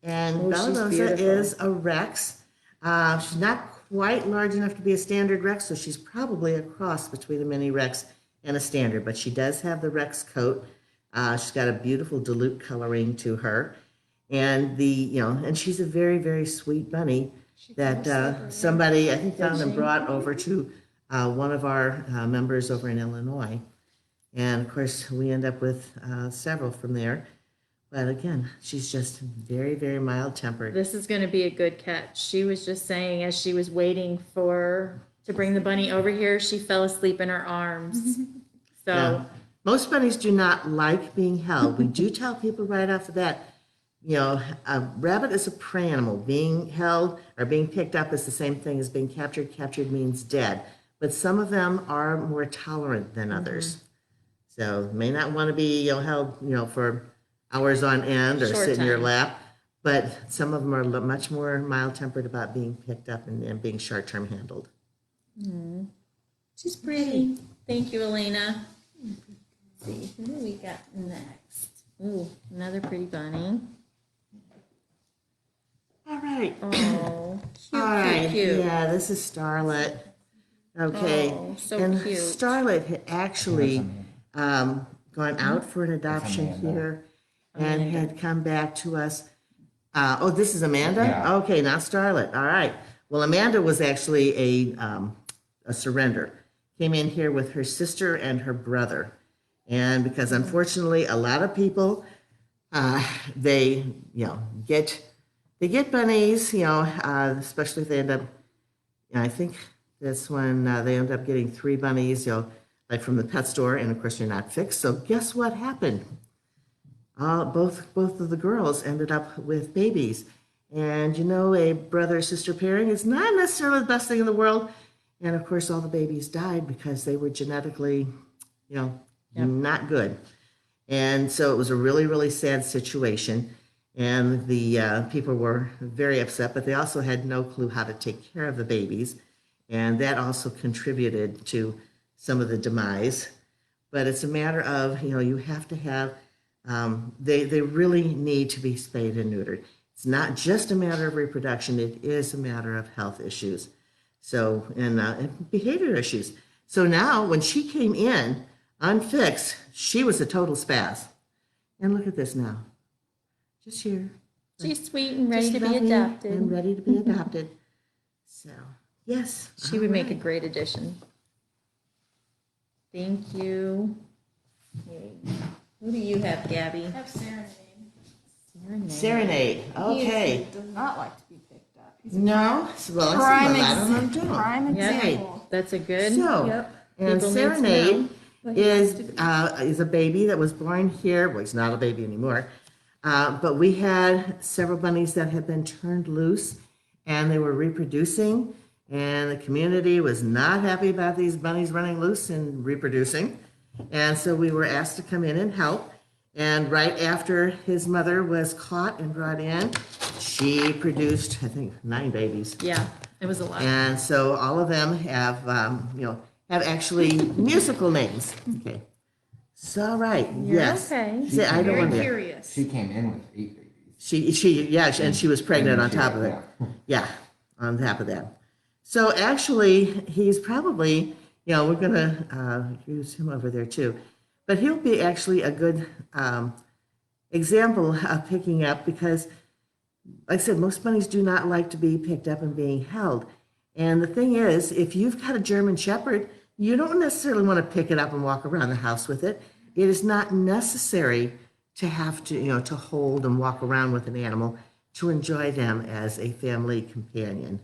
And Oh, Bella she's Rosa beautiful. is a Rex. She's not quite large enough to be a standard Rex, so she's probably a cross between a mini Rex and a standard, but she does have the Rex coat. She's got a beautiful dilute coloring to her. And and she's a very, very sweet bunny that somebody, I think, found and brought over to one of our members over in Illinois. And of course, we end up with several from there. But again, she's just very, very mild tempered. This is going to be a good catch. She was just saying as she was waiting to bring the bunny over here, she fell asleep in her arms. So Yeah. Most bunnies do not like being held. We do tell people right off the bat, a rabbit is a prey animal. Being held or being picked up is the same thing as being captured. Captured means dead. But some of them are more tolerant than others. So may not want to be held, for hours on end or Short sit in your time. lap. But some of them are much more mild-tempered about being picked up and being short-term handled. she's pretty. Thank you, Elena. Let's see, who do we got next? Ooh, another pretty bunny. All right. Oh, cute, All right, cute, cute. yeah, this is Starlet. Okay, Oh, so and cute. Starlet had actually gone out for an adoption here and had come back to us. This is Amanda? Yeah. Okay, not Starlet. All right. Well, Amanda was actually a surrender. Came in here with her sister and her brother. And because unfortunately, a lot of people, they get bunnies, especially if they end up, I think this one, they end up getting 3 bunnies, like from the pet store, and of course you're not fixed. So guess what happened? Both of the girls ended up with babies. And a brother-sister pairing is not necessarily the best thing in the world. And of course, all the babies died because they were genetically, not good. And so it was a really, really sad situation. And the people were very upset, but they also had no clue how to take care of the babies. And that also contributed to some of the demise. But it's a matter of, you have to have, they really need to be spayed and neutered. It's not just a matter of reproduction, it is a matter of health issues. So, and behavior issues. So now when she came in unfixed, she was a total spaz. And look at this now. Just here. She's sweet and ready Just to be lovely adopted. And ready to be adopted. So, Yes. She would make a alright. great addition. Thank you. Okay. Who do you have, Gabby? I have Serenade. Serenade, okay. He does not like to be picked up. He's a No, well, prime, a lot of them don't. prime Yeah. example. That's a good. So, Yep. and People need to Serenade know what he likes to is a baby that was born here. Well, he's not a baby anymore. But we had several bunnies that had been turned loose and they were reproducing. And the community was not happy about these bunnies running loose and reproducing. And so we were asked to come in and help. And right after his mother was caught and brought in, she produced, I think, 9 babies. Yeah, it was a lot. And so all of them have, have actually musical names. Okay. So, right, You're yes. okay. See, I don't Very want to. curious. She came in with 8 babies. And she was pregnant on top of it. Yeah, on top of that. So actually, he's probably, we're gonna use him over there too. But he'll be actually a good example of picking up because, like I said, most bunnies do not like to be picked up and being held. And the thing is, if you've got a German Shepherd, you don't necessarily want to pick it up and walk around the house with it. It is not necessary to have to, to hold and walk around with an animal to enjoy them as a family companion.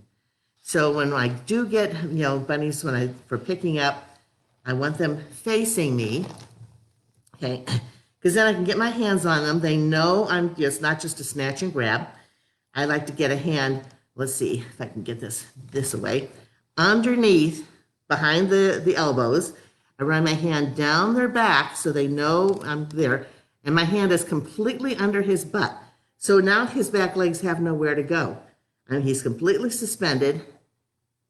So when I do get, bunnies for picking up, I want them facing me, okay? Because then I can get my hands on them. They know I'm just not just a snatch and grab. I like to get a hand, let's see if I can get this away, underneath, behind the elbows. I run my hand down their back so they know I'm there, and my hand is completely under his butt. So now his back legs have nowhere to go. And he's completely suspended.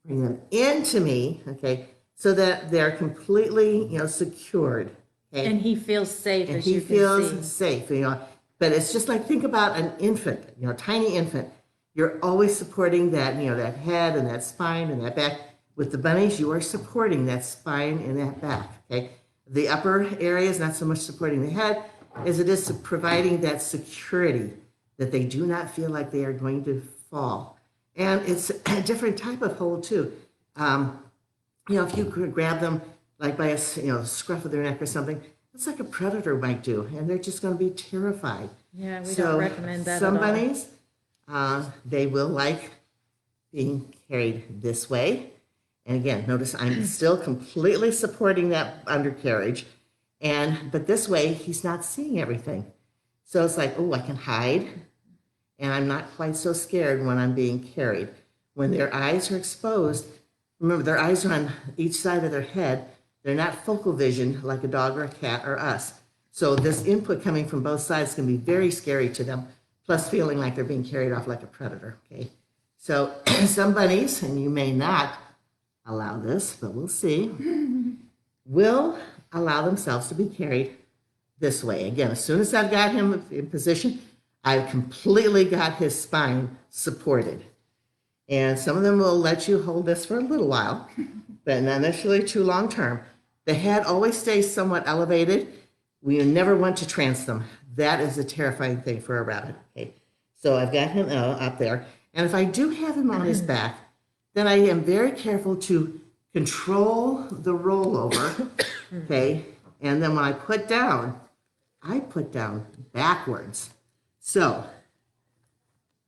Bring them into me, okay, so that they're completely, secured. Okay? And he feels safe, And as he you can feels see. safe, But it's just like, think about an infant, tiny infant. You're always supporting that, that head and that spine and that back. With the bunnies, you are supporting that spine and that back, okay? The upper area is not so much supporting the head as it is providing that security that they do not feel like they are going to fall. And it's a different type of hold too. If you grab them like by a scruff of their neck or something, it's like a predator might do, and they're just going to be terrified. Yeah, we don't recommend that Some at all. bunnies, they will like being carried this way. And again, notice I'm still completely supporting that undercarriage, but this way he's not seeing everything. So it's like, oh, I can hide. And I'm not quite so scared when I'm being carried. When their eyes are exposed, remember their eyes are on each side of their head. They're not focal vision like a dog or a cat or us. So this input coming from both sides can be very scary to them, plus feeling like they're being carried off like a predator, okay? So some bunnies, and you may not allow this, but we'll see, will allow themselves to be carried this way. Again, as soon as I've got him in position, I've completely got his spine supported. And some of them will let you hold this for a little while, but not necessarily too long term. The head always stays somewhat elevated. We never want to trance them. That is a terrifying thing for a rabbit. Okay, so I've got him up there. And if I do have him on his back, then I am very careful to control the rollover, okay? And then when I put down backwards. So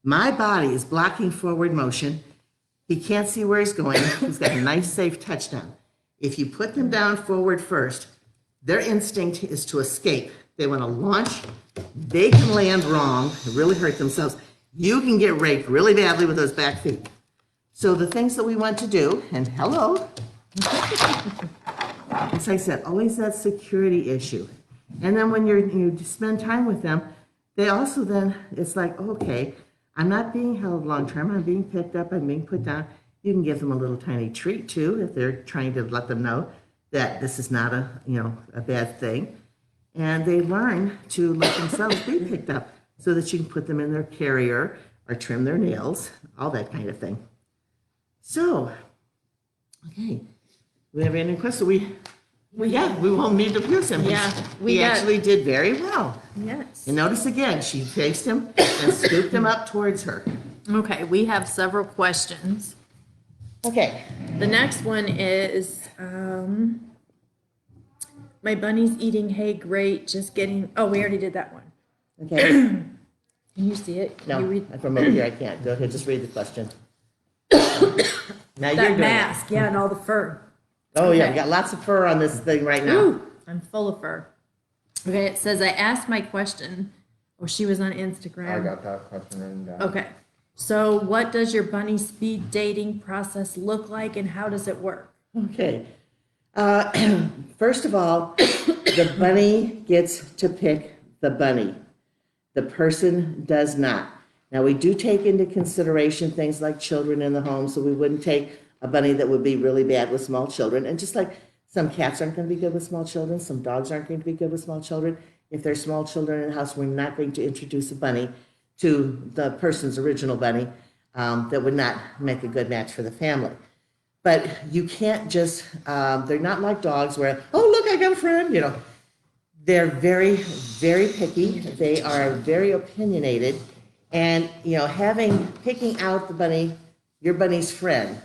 my body is blocking forward motion. He can't see where he's going. He's got a nice, safe touchdown. If you put them down forward first, their instinct is to escape. They want to launch. They can land wrong, really hurt themselves. You can get raped really badly with those back feet. So the things that we want to do, and hello, as I said, always that security issue. And then when you spend time with them, they also then, it's like, okay, I'm not being held long term, I'm being picked up, I'm being put down. You can give them a little tiny treat too, if they're trying to let them know that this is not a bad thing. And they learn to let themselves be picked up so that you can put them in their carrier or trim their nails, all that kind of thing. So, okay, we have any questions? We won't need to use him. Yeah, He actually did very well. Yes. And notice again, she faced him and scooped him up towards her. Okay, we have several questions. Okay, The next one is, my bunny's eating hay great, just getting, oh, we already did that one. okay. Can you see it? Can you No, read from over here, I can't. Go ahead, just read the question. Now you're that doing it. mask? Yeah, and all the fur. Oh, yeah, we Okay. got lots of fur on this thing right now. Ooh, I'm full of fur. Okay, it says, I asked my question. Oh, she was on Instagram. I got that question written down. Okay. So what does your bunny speed dating process look like and how does it work? Okay. First of all, the bunny gets to pick the bunny. The person does not. Now, we do take into consideration things like children in the home, so we wouldn't take a bunny that would be really bad with small children. And just like some cats aren't going to be good with small children, some dogs aren't going to be good with small children. If there's small children in the house, we're not going to introduce a bunny to the person's original bunny. That would not make a good match for the family. But you can't just, they're not like dogs where, oh, look, I got a friend, you know. They're very, very picky. They are very opinionated. And, you know, picking out the bunny, your bunny's friend,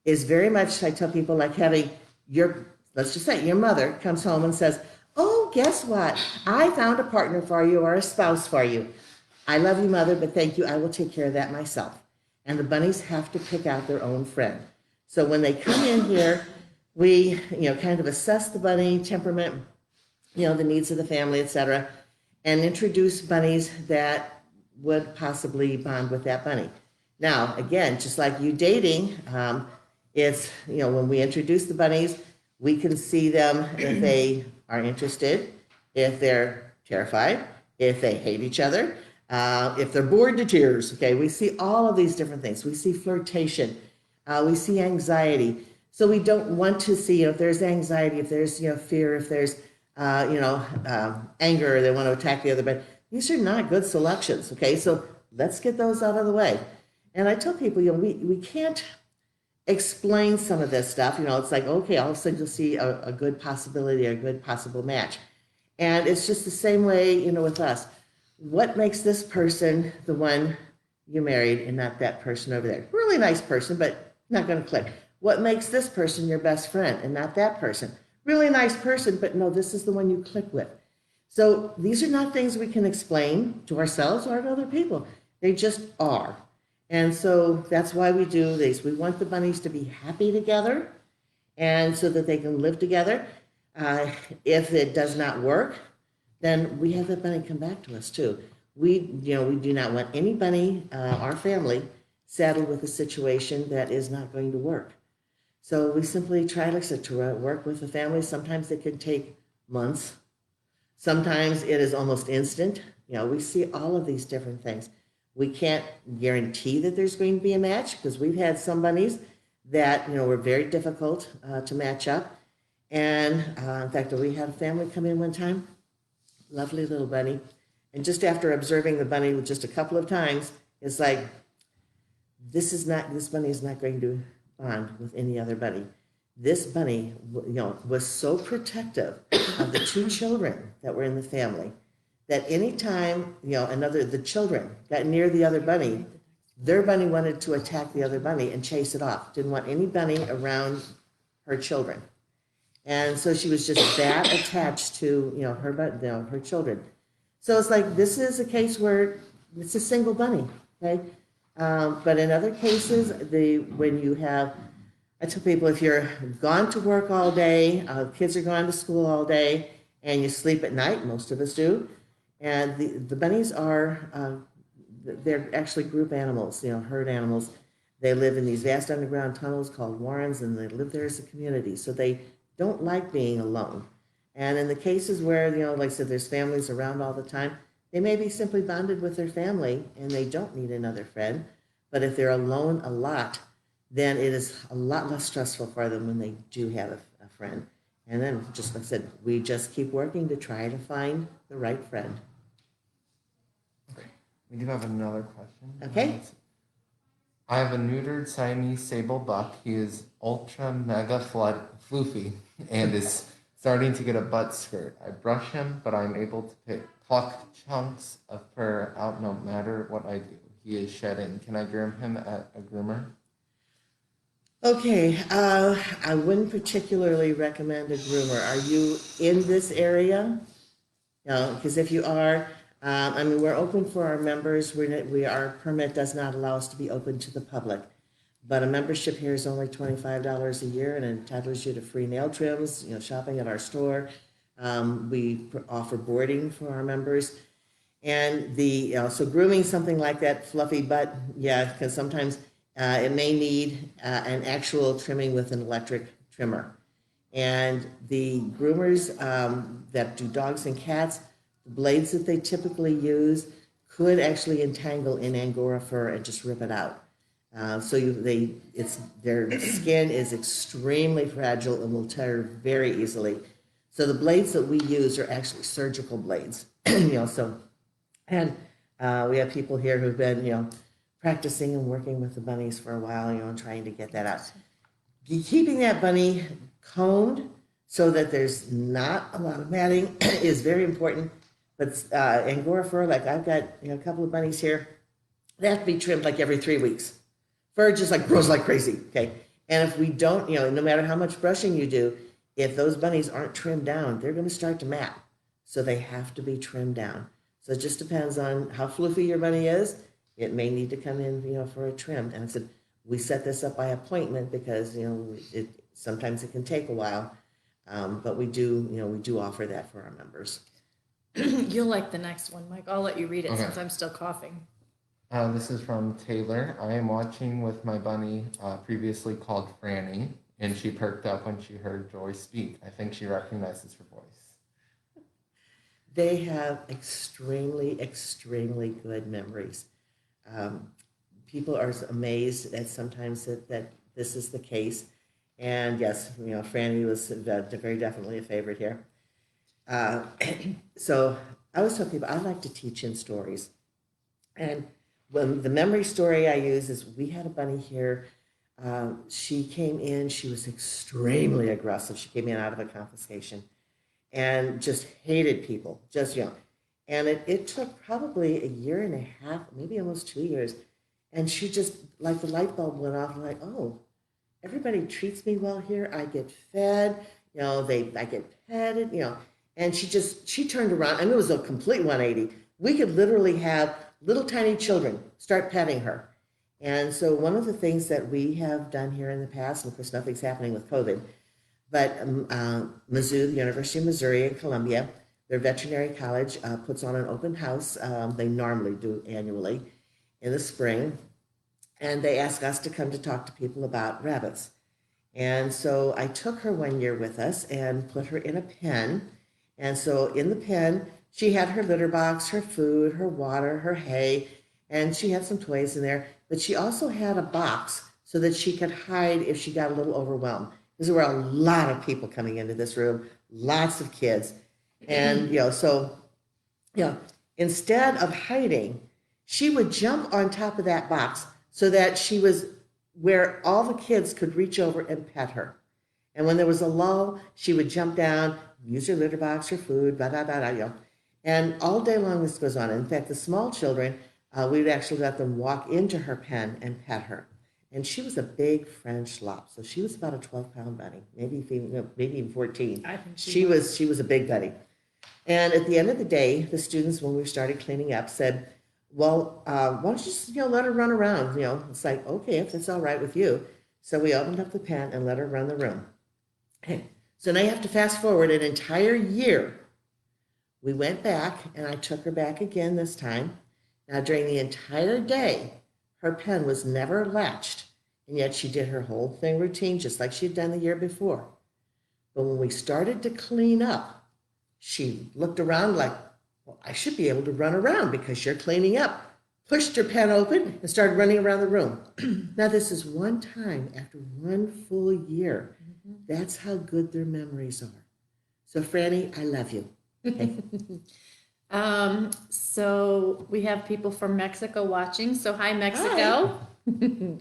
is very much, I tell people, like having let's just say, your mother comes home and says, oh, guess what? I found a partner for you or a spouse for you. I love you, mother, but thank you. I will take care of that myself. And the bunnies have to pick out their own friend. So when they come in here, we, you know, kind of assess the bunny temperament, you know, the needs of the family, etc., and introduce bunnies that would possibly bond with that bunny. Now, again, just like you dating, it's, you know, when we introduce the bunnies, we can see them if they are interested, if they're terrified, if they hate each other, if they're bored to tears. Okay, we see all of these different things. We see flirtation, we see anxiety. So we don't want to see, you know, if there's anxiety, if there's, you know, fear, if there's anger, they want to attack the other, but these are not good selections. Okay, so let's get those out of the way. And I tell people, you know, we can't explain some of this stuff. You know, it's like, okay, all of a sudden you'll see a good possibility, a good possible match. And it's just the same way, you know, with us. What makes this person the one you married and not that person over there? Really nice person, but not going to click. What makes this person your best friend and not that person? Really nice person, but no, this is the one you click with. So these are not things we can explain to ourselves or to other people. They just are. And so that's why we do these. We want the bunnies to be happy together and so that they can live together. If it does not work, then we have the bunny come back to us too. We do not want any bunny, our family, saddled with a situation that is not going to work. So we simply try, like I said, to work with the family. Sometimes it can take months. Sometimes it is almost instant. You know, we see all of these different things. We can't guarantee that there's going to be a match because we've had some bunnies that, you know, were very difficult to match up. And in fact, we had a family come in one time, lovely little bunny. And just after observing the bunny just a couple of times, it's like, this bunny is not going to bond with any other bunny. This bunny, you know, was so protective of the two children that were in the family that anytime, you know, the children got near the other bunny, their bunny wanted to attack the other bunny and chase it off. Didn't want any bunny around her children. And so she was just that attached to, you know, her children. So it's like, this is a case where it's a single bunny, okay? But in other cases, when you have, I tell people, if you're gone to work all day, kids are gone to school all day, and you sleep at night, most of us do, and the bunnies are, they're actually group animals, you know, herd animals. They live in these vast underground tunnels called warrens, and they live there as a community. So they don't like being alone. And in the cases where, you know, like I said, there's families around all the time, they may be simply bonded with their family and they don't need another friend. But if they're alone a lot, then it is a lot less stressful for them when they do have a friend. And then, just like I said, we just keep working to try to find the right friend. We do have another question. Okay. I have a neutered Siamese sable buck. He is ultra mega floofy and is starting to get a butt skirt. I brush him, but I'm able to pluck chunks of fur out no matter what I do. He is shedding. Can I groom him at a groomer? Okay, I wouldn't particularly recommend a groomer. Are you in this area? No, because if you are, I mean, we're open for our members. Our permit does not allow us to be open to the public. But a membership here is only $25 a year and entitles you to free nail trims, shopping at our store. We offer boarding for our members. And so grooming something like that fluffy butt, yeah, because sometimes it may need an actual trimming with an electric trimmer. And the groomers that do dogs and cats, the blades that they typically use could actually entangle in Angora fur and just rip it out. Their skin is extremely fragile and will tear very easily. So the blades that we use are actually surgical blades, and we have people here who've been, practicing and working with the bunnies for a while, and trying to get that out. Keeping that bunny combed so that there's not a lot of matting is very important. But Angora fur, like I've got a couple of bunnies here, they have to be trimmed like every 3 weeks. Fur just like grows like crazy, okay? And if we don't, no matter how much brushing you do, if those bunnies aren't trimmed down, they're going to start to mat. So they have to be trimmed down. So it just depends on how floofy your bunny is. It may need to come in, for a trim. And I said, we set this up by appointment because, sometimes it can take a while. But we do offer that for our members. You'll like the next one, Mike. I'll let you read it Okay. since I'm still coughing. This is from Taylor. I am watching with my bunny, previously called Franny, and she perked up when she heard Joy speak. I think she recognizes her voice. They have extremely, extremely good memories. People are amazed that sometimes that this is the case. And yes, Franny was very definitely a favorite here. So I always tell people I like to teach in stories. And when the memory story I use is we had a bunny here. She came in, she was extremely aggressive. She came in out of a confiscation and just hated people, and it took probably a year and a half, maybe almost 2 years. And she just, like the light bulb went off, like, oh, everybody treats me well here. I get fed, I get petted, and she turned around, and it was a complete 180. We could literally have little tiny children start petting her. And so one of the things that we have done here in the past, and of course nothing's happening with COVID, but Mizzou, the University of Missouri in Columbia, their veterinary college puts on an open house. They normally do annually in the spring. And they ask us to come to talk to people about rabbits. And so I took her one year with us and put her in a pen. And so in the pen, she had her litter box, her food, her water, her hay, and she had some toys in there. But she also had a box so that she could hide if she got a little overwhelmed. Because there were a lot of people coming into this room, lots of kids. And, instead of hiding, she would jump on top of that box so that she was where all the kids could reach over and pet her. And when there was a lull, she would jump down, use her litter box, her food, And all day long this goes on. In fact, the small children, we would actually let them walk into her pen and pet her. And she was a big French lop, so she was about a 12-pound bunny, maybe even 14. I think She was a big bunny. And at the end of the day, the students, when we started cleaning up, said, well, why don't you just let her run around? It's like, okay, if it's all right with you. So we opened up the pen and let her run the room. So now you have to fast forward an entire year. We went back, and I took her back again this time. Now, during the entire day, her pen was never latched, and yet she did her whole thing routine just like she'd done the year before. But when we started to clean up, she looked around like, well, I should be able to run around because you're cleaning up. Pushed her pen open and started running around the room. Now, this is one time after one full year. That's how good their memories are. So, Franny, I love you. Okay. So we have people from Mexico watching. So hi, Mexico. Hi.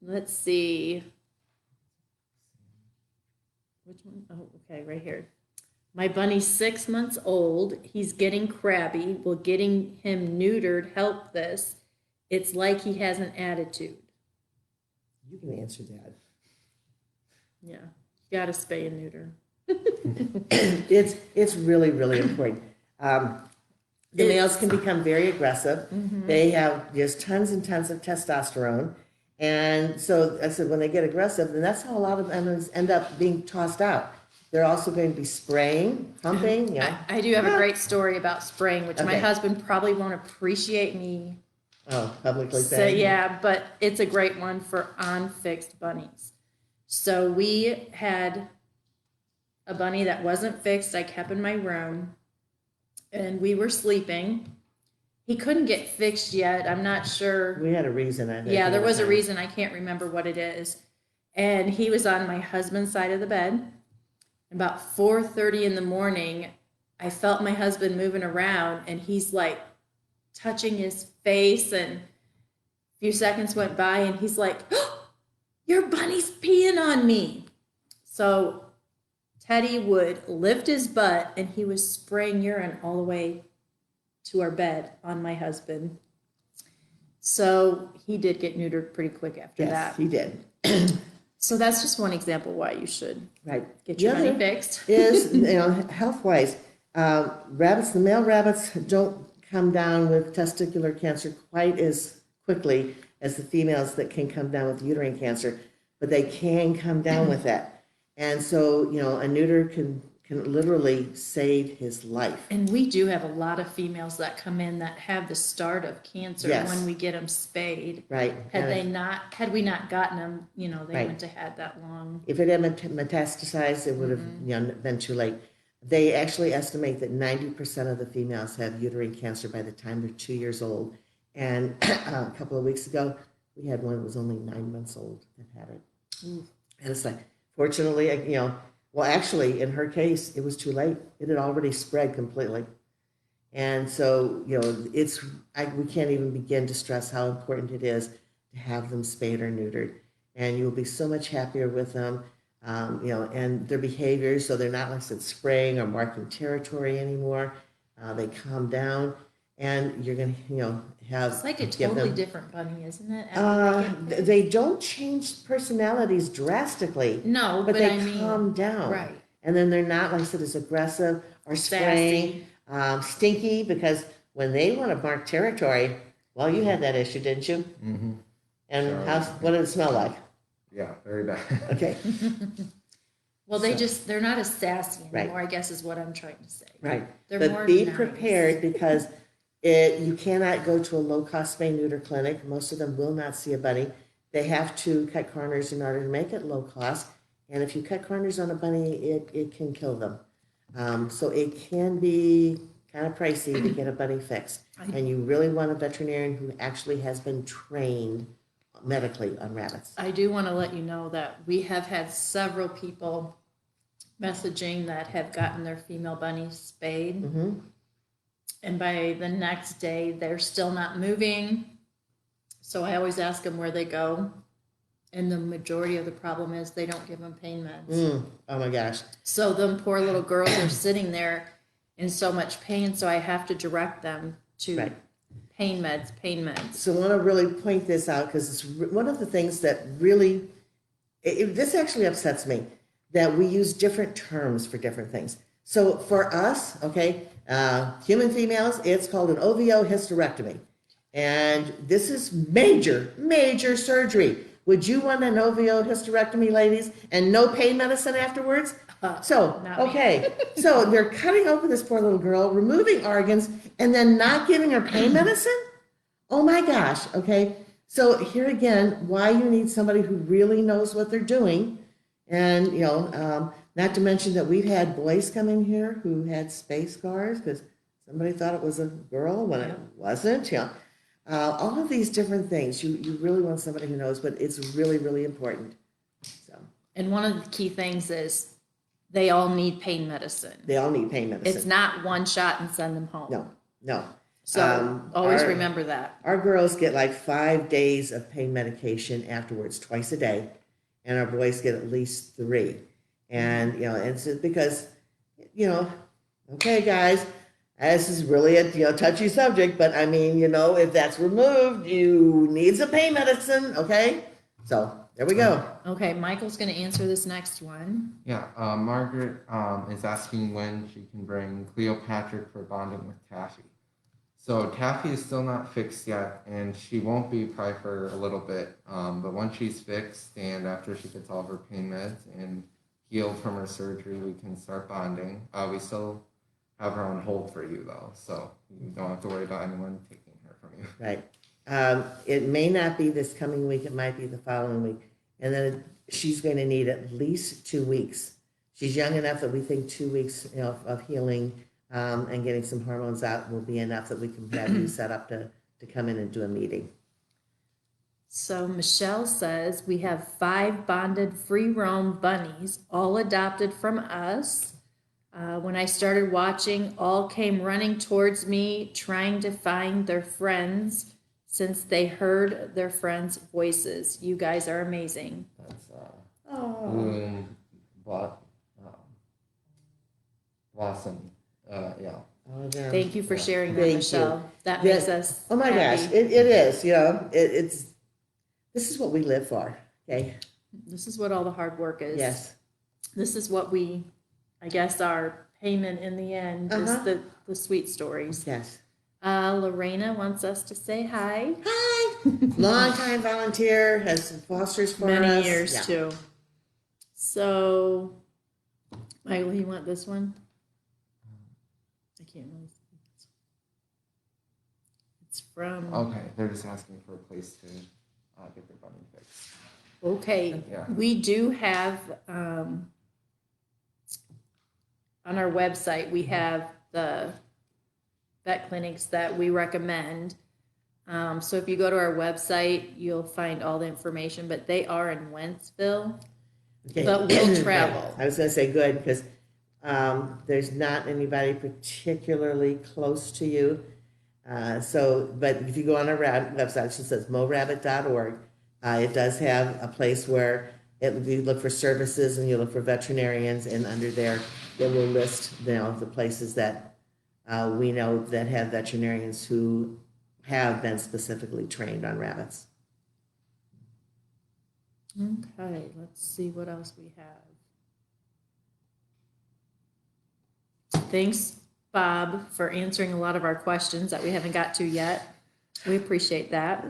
Let's see. Which one? Oh, okay, right here. My bunny's 6 months old. He's getting crabby. Will getting him neutered help this? It's like he has an attitude. You can answer that. Yeah, you got to spay and neuter. It's really, really important. The males can become very aggressive. They have just tons and tons of testosterone. And so I said, when they get aggressive, then that's how a lot of animals end up being tossed out. They're also going to be spraying, humping, you know. I do have a great story about spraying, which my Okay. husband probably won't appreciate me. Oh, publicly So saying. yeah, but it's a great one for unfixed bunnies. So we had a bunny that wasn't fixed. I kept in my room, and we were sleeping. He couldn't get fixed yet. I'm not sure. We had a reason, I think. Yeah, there was a time. reason. I can't remember what it is. And he was on my husband's side of the bed. About 4:30 in the morning, I felt my husband moving around, and he's like touching his face, and a few seconds went by, and he's like, oh, your bunny's peeing on me. So Teddy would lift his butt, and he was spraying urine all the way to our bed on my husband. So he did get neutered pretty quick after Yes, that. he did. So that's just one example why you should Right. get The your bunny other fixed. is, health-wise, rabbits, the male rabbits don't come down with testicular cancer quite as quickly as the females that can come down with uterine cancer, but they can come down with that. And so, a neuter can literally save his life. And we do have a lot of females that come in that have the start of cancer Yes. when we get them spayed. Right. Had And we not gotten them, they Right. wouldn't have had that long. if it had metastasized, it would have been too late. They actually estimate that 90% of the females have uterine cancer by the time they're 2 years old. And a couple of weeks ago, we had one that was only 9 months old that had it. And it's like, fortunately, well, actually, in her case, it was too late. It had already spread completely. And so, we can't even begin to stress how important it is to have them spayed or neutered. And you'll be so much happier with them, and their behaviors, so they're not, like I said, spraying or marking territory anymore. They calm down, and you're going to, have... It's like a give totally them- different bunny, isn't it? after they get They don't change personalities drastically. No, But but they I mean, calm down. right. And then they're not, like I said, as aggressive or spraying, stinky, because when they want to mark territory, well, you had that issue, didn't you? Mm-hmm. And Sure. what did it smell like? Yeah, very bad. Okay, Well, they're not as sassy Right. anymore, I guess is what I'm trying to say. right. They're But more be nice. prepared, because you cannot go to a low-cost spay neuter clinic. Most of them will not see a bunny. They have to cut corners in order to make it low cost. And if you cut corners on a bunny, it can kill them. So it can be kind of pricey to get a bunny fixed. And you really want a veterinarian who actually has been trained medically on rabbits. I do want to let you know that we have had several people messaging that have gotten their female bunnies spayed. Mm-hmm. And by the next day, they're still not moving. So I always ask them where they go. And the majority of the problem is they don't give them pain meds. Oh my gosh. So them poor little girls are sitting there in so much pain. So I have to direct them to Right. pain meds. So I want to really point this out, because it's one of the things that really, this actually upsets me, that we use different terms for different things. So for us, okay, human females, it's called an OVO hysterectomy. And this is major, major surgery. Would you want an OVO hysterectomy, ladies, and no pain medicine afterwards? So, Not me. okay, so they're cutting open this poor little girl, removing organs, and then not giving her pain medicine? Oh my gosh, okay. So here again, why you need somebody who really knows what they're doing. And, not to mention that we've had boys come in here who had space scars because somebody thought it was a girl when it wasn't, all of these different things, you really want somebody who knows, but it's really, really important. So And one of the key things is they all need pain medicine. they all need pain medicine. It's not one shot and send them home. No. So always our- remember that. Our girls get like 5 days of pain medication afterwards, twice a day, and our boys get at least 3. And, it's because, okay, guys, this is really a touchy subject, but I mean, if that's removed, you need some pain medicine, okay? So there we go. Okay, Michael's gonna answer this next one. Yeah, Margaret is asking when she can bring Cleopatra for bonding with Taffy. So Taffy is still not fixed yet, and she won't be probably for a little bit. But once she's fixed, and after she gets all of her pain meds and healed from her surgery, we can start bonding. We still have her on hold for you though, so you don't have to worry about anyone taking her from you. Right. It may not be this coming week, it might be the following week. And then she's going to need at least 2 weeks. She's young enough that we think 2 weeks, of healing and getting some hormones out will be enough that we can have you set up to come in and do a meeting. So Michelle says, we have 5 bonded free roam bunnies, all adopted from us. When I started watching, all came running towards me, trying to find their friends since they heard their friends' voices. You guys are amazing. That's Oh. Bloom, Blossom, yeah. Oh, yeah. Thank you for sharing that, Thank you. Michelle. That Yeah. makes us Oh my happy. gosh, it is, it's, this is what we live for, okay? This is what all the hard work is. Yes. This is what we, I guess, our payment in the end is Uh-huh. the sweet stories. Yes. Lorena wants us to say hi. Hi. Longtime volunteer, has some fosters for us. Many years Yeah. too. So, Michael, you want this one? I can't really see this. It's from, Okay, they're just asking for a place to get their bunny fixed. okay, Yeah. we do have, on our website, we have the vet clinics that we recommend. So if you go to our website, you'll find all the information, but they are in Wentzville. Okay. But we'll travel. I was gonna say good, because there's not anybody particularly close to you. But if you go on our website, it says mohrabbit.org. It does have a place where you look for services and you look for veterinarians, and under there, it will list, the places that we know that have veterinarians who have been specifically trained on rabbits. Okay, let's see what else we have. Thanks, Bob, for answering a lot of our questions that we haven't got to yet. We appreciate that.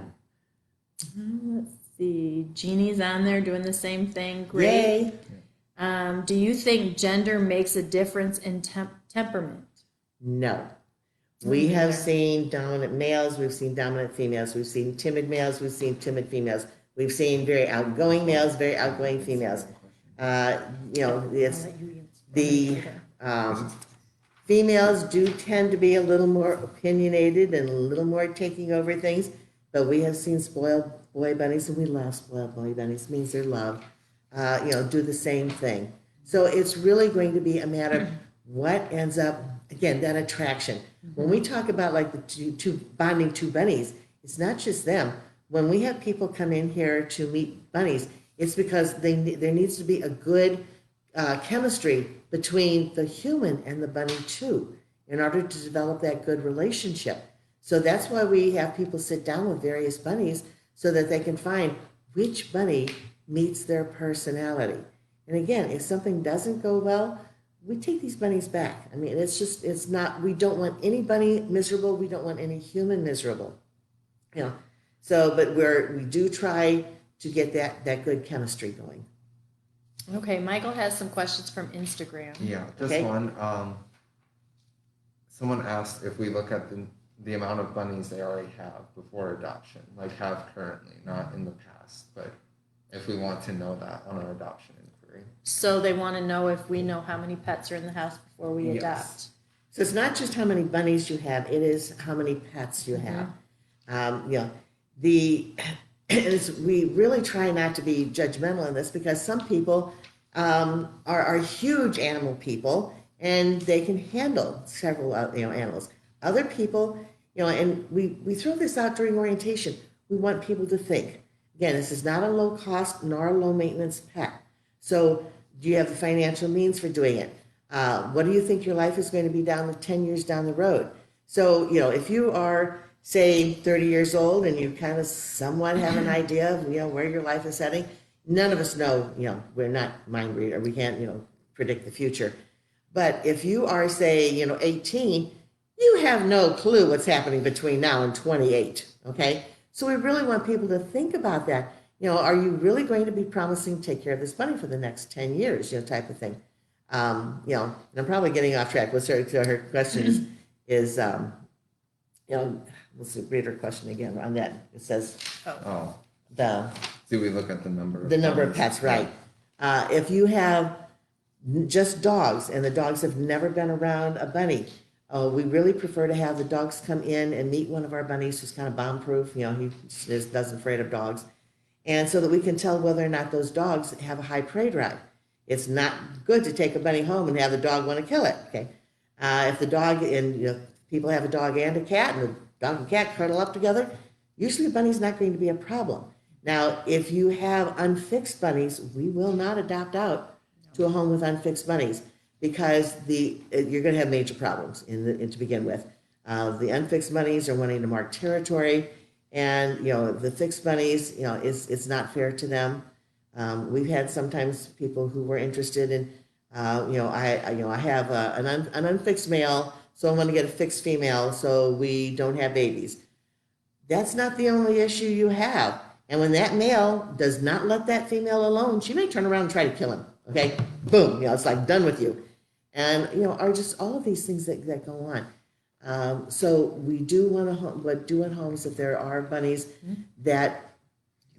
Let's see, Jeannie's on there doing the same thing. Great. Yay. Do you think gender makes a difference in temperament? No. We have seen dominant males, we've seen dominant females, we've seen timid males, we've seen timid females, we've seen very outgoing males, very outgoing females. It's the females do tend to be a little more opinionated and a little more taking over things, but we have seen spoiled boy bunnies, and we love spoiled boy bunnies, means they're loved, do the same thing. So it's really going to be a matter of what ends up, again, that attraction. When we talk about like the bonding two bunnies, it's not just them. When we have people come in here to meet bunnies, it's because there needs to be a good chemistry between the human and the bunny too, in order to develop that good relationship. So that's why we have people sit down with various bunnies so that they can find which bunny meets their personality. And again, if something doesn't go well, we take these bunnies back. I mean, it's not, we don't want any bunny miserable. We don't want any human miserable. So, but we do try to get that good chemistry going. Okay, Michael has some questions from Instagram. Yeah, this Okay. one. Someone asked if we look at the amount of bunnies they already have before adoption, like have currently, not in the past, but if we want to know that on our adoption inquiry. So they want to know if we know how many pets are in the house before we Yes. adopt. So it's not just how many bunnies you have, it is how many pets you have. We really try not to be judgmental in this, because some people are huge animal people and they can handle several animals. Other people, and we throw this out during orientation. We want people to think. Again, this is not a low cost nor a low maintenance pet. So do you have the financial means for doing it? What do you think your life is going to be 10 years down the road? So, if you are say 30 years old and you kind of somewhat have an idea of, where your life is heading. None of us know, we're not mind reader. We can't, predict the future. But if you are, say, 18, you have no clue what's happening between now and 28, okay? So we really want people to think about that. Are you really going to be promising to take care of this bunny for the next 10 years, type of thing? And I'm probably getting off track. What's her question is let's read her question again on that. It says, Oh, the do we look at the number? of pets, right? If you have just dogs and the dogs have never been around a bunny, we really prefer to have the dogs come in and meet one of our bunnies who's kind of bomb-proof. He just doesn't afraid of dogs. And so that we can tell whether or not those dogs have a high prey drive. It's not good to take a bunny home and have the dog want to kill it, okay? If the dog and people have a dog and a cat, and the dog and cat cuddle up together, usually a bunny's not going to be a problem. Now, if you have unfixed bunnies, we will not adopt out to a home with unfixed bunnies because you're going to have major problems to begin with. The unfixed bunnies are wanting to mark territory, and the fixed bunnies, it's not fair to them. We've had sometimes people who were interested in, I have an unfixed male, so I'm going to get a fixed female, so we don't have babies. That's not the only issue you have. And when that male does not let that female alone, she may turn around and try to kill him. Okay, boom, it's like done with you. And are just all of these things that go on. So we do want to do at homes if there are bunnies that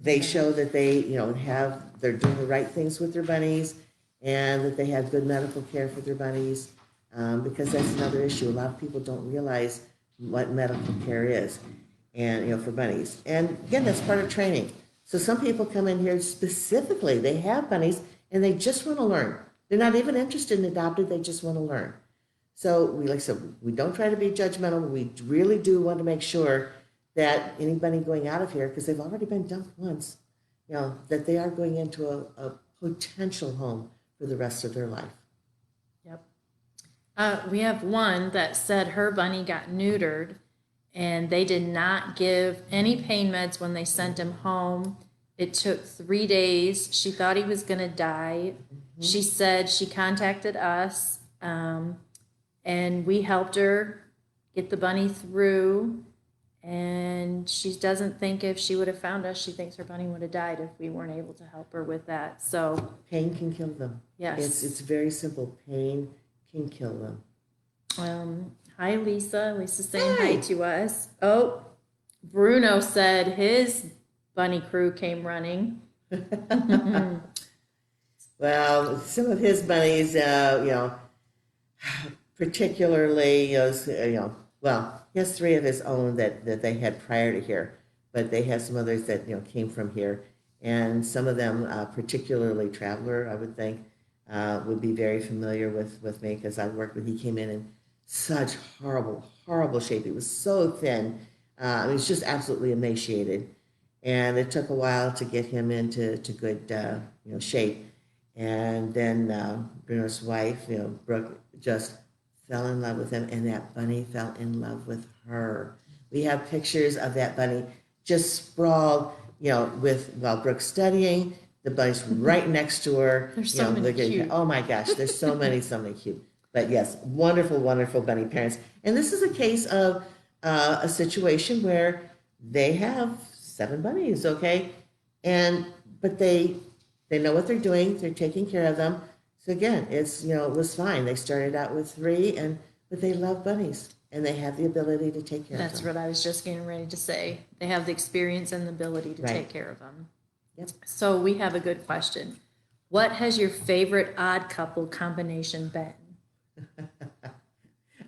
they show that they they're doing the right things with their bunnies and that they have good medical care for their bunnies, because that's another issue. A lot of people don't realize what medical care is, and for bunnies. And again, that's part of training. So some people come in here specifically, they have bunnies and they just want to learn. They're not even interested in adopted, they just want to learn. So like I said, we don't try to be judgmental. We really do want to make sure that anybody going out of here, because they've already been dumped once, that they are going into a potential home for the rest of their life. Yep. We have one that said her bunny got neutered and they did not give any pain meds when they sent him home. It took 3 days. She thought he was going to die. She said she contacted us, and we helped her get the bunny through. And she doesn't think if she would have found us, she thinks her bunny would have died if we weren't able to help her with that. So pain can kill them. yes, It's very simple. Pain can kill them. Hi, Lisa. Lisa's saying hi to us. Oh, Bruno said his bunny crew came running. Well, some of his bunnies, particularly, well, he has 3 of his own that they had prior to here, but they have some others that, came from here. And some of them, particularly Traveler, I would think, would be very familiar with me because I worked with, he came in such horrible, horrible shape. He was so thin. He was just absolutely emaciated. And it took a while to get him into good, shape. And then Bruno's wife, Brooke, just fell in love with him, and that bunny fell in love with her. We have pictures of that bunny just sprawled, with Brooke's studying, the bunny's right next to her. There's so many cute. Oh my gosh, there's so many cute. But yes, wonderful, wonderful bunny parents. And this is a case of a situation where they have 7 bunnies, okay? But they know what they're doing. They're taking care of them. So again, it was fine. They started out with 3, but they love bunnies and they have the ability to take care of them. That's what I was just getting ready to say. They have the experience and the ability to Right. take care of them. Yep. So we have a good question. What has your favorite odd couple combination been?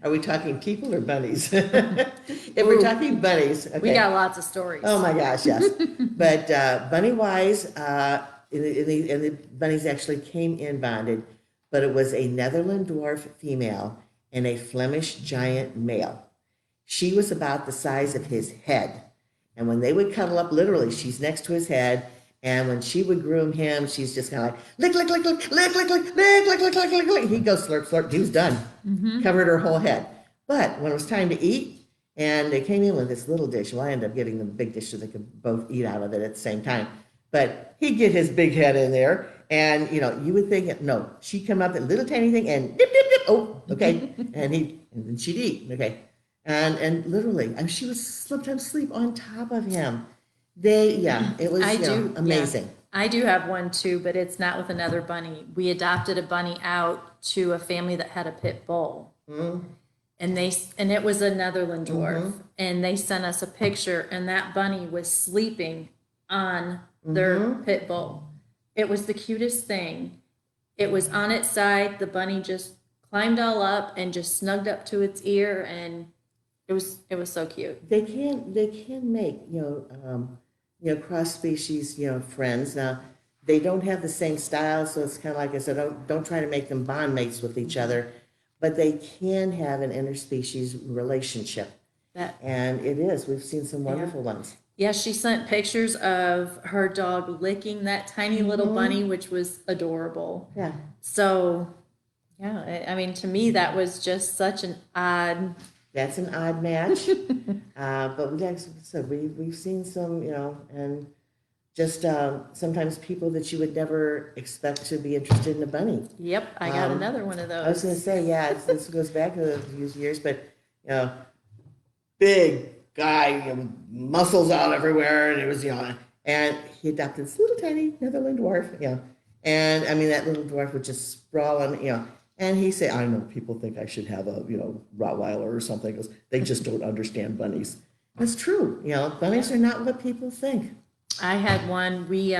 Are we talking people or bunnies? If we're talking bunnies, okay. We got lots of stories. Oh my gosh, yes. But bunny-wise, and the bunnies actually came in bonded, but it was a Netherland dwarf female and a Flemish giant male. She was about the size of his head. And when they would cuddle up, literally, she's next to his head. And when she would groom him, she's just kind of like, lick, lick, lick, lick, lick, lick, lick, lick, lick, lick, lick, lick, lick. He'd go slurp, slurp. He was done. Covered her whole head. But when it was time to eat, And they came in with this little dish. Well, I ended up getting the big dish so they could both eat out of it at the same time. But he'd get his big head in there, and you would think, no, she'd come up with a little tiny thing and dip, dip, dip. Oh, okay, and then she'd eat, okay, and literally, and she would sometimes sleep on top of him. It was amazing. I do have one too, but it's not with another bunny. We adopted a bunny out to a family that had a pit bull. Mm-hmm. And it was a Netherland dwarf, and they sent us a picture, and that bunny was sleeping on their pit bull. It was the cutest thing. It was on its side. The bunny just climbed all up and just snugged up to its ear, and it was so cute. They can make cross species friends. Now they don't have the same style, so it's kind of like I said, don't try to make them bond mates with each other. But they can have an interspecies relationship. And it is. We've seen some wonderful ones. Yeah, she sent pictures of her dog licking that tiny little bunny, which was adorable. Yeah. So, yeah, I mean, to me, that was just such an odd. That's an odd match. But like I said, we've seen some, and just sometimes people that you would never expect to be interested in a bunny. Yep, I got another one of those. I was going to say, this goes back a few years, but big guy, muscles out everywhere, and it was, and he adopted this little tiny Netherland dwarf, and I mean that little dwarf would just sprawl on, and he said, I know people think I should have a, Rottweiler or something, because they just don't understand bunnies. It's true, bunnies are not what people think. I had one. We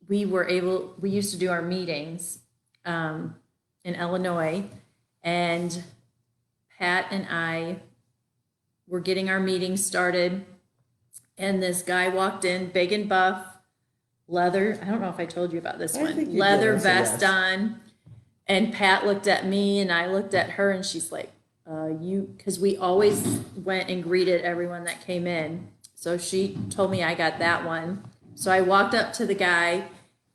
used to do our meetings in Illinois, and Pat and I were getting our meetings started, and this guy walked in, big and buff, leather. I don't know if I told you about this one. Leather vest on, and Pat looked at me, and I looked at her, and she's like, because we always went and greeted everyone that came in. So she told me I got that one. So I walked up to the guy,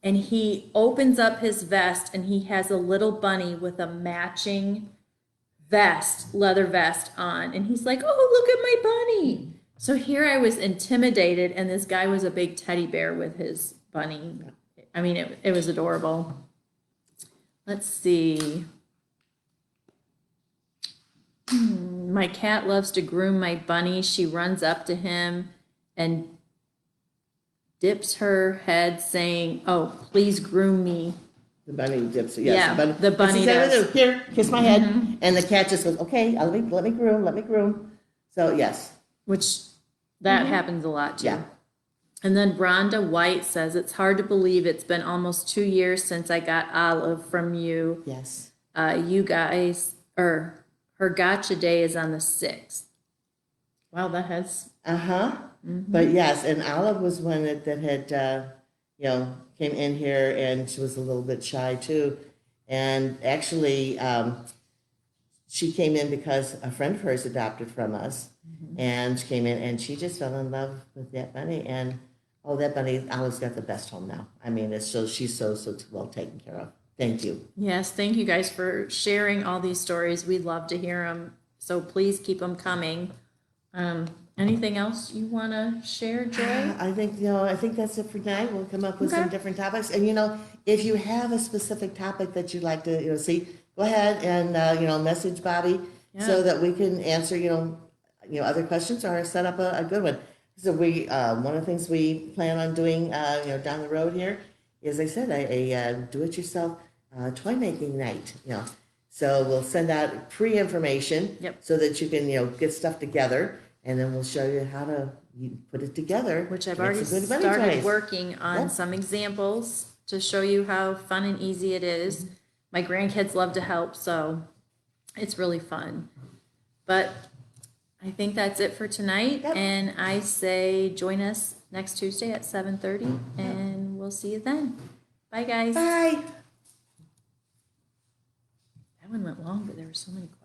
and he opens up his vest, and he has a little bunny with a matching leather vest on. And he's like, oh, look at my bunny. So here I was intimidated, and this guy was a big teddy bear with his bunny. I mean, it was adorable. Let's see. My cat loves to groom my bunny. She runs up to him and dips her head saying, oh, please groom me. The bunny dips it, yes. Yeah, the bunny does. Here, kiss my head. And the cat just goes, okay, let me groom. So, yes. Which, that happens a lot, too. Yeah. And then Rhonda White says, it's hard to believe it's been almost 2 years since I got Olive from you. Yes. You guys, or her gotcha day is on the 6th. Wow, that has... But yes, and Olive was one that had, came in here, and she was a little bit shy too. And actually, she came in because a friend of hers adopted from us, and she came in, and she just fell in love with that bunny. And that bunny, Olive's got the best home now. I mean, she's so well taken care of. Thank you. Yes, thank you guys for sharing all these stories. We'd love to hear them. So please keep them coming. Anything else you want to share, Joy? I think that's it for tonight. We'll come up with some different topics. And if you have a specific topic that you'd like to see, go ahead and message Bobbie so that we can answer other questions or set up a good one. So one of the things we plan on doing down the road here is, I said, a do-it-yourself toy making night. So we'll send out pre-information so that you can get stuff together. And then we'll show you how to put it together. Which I've already started working on some examples to show you how fun and easy it is. My grandkids love to help, so it's really fun. But I think that's it for tonight. And I say join us next Tuesday at 7:30, and we'll see you then. Bye, guys. Bye. That one went long, but there were so many questions.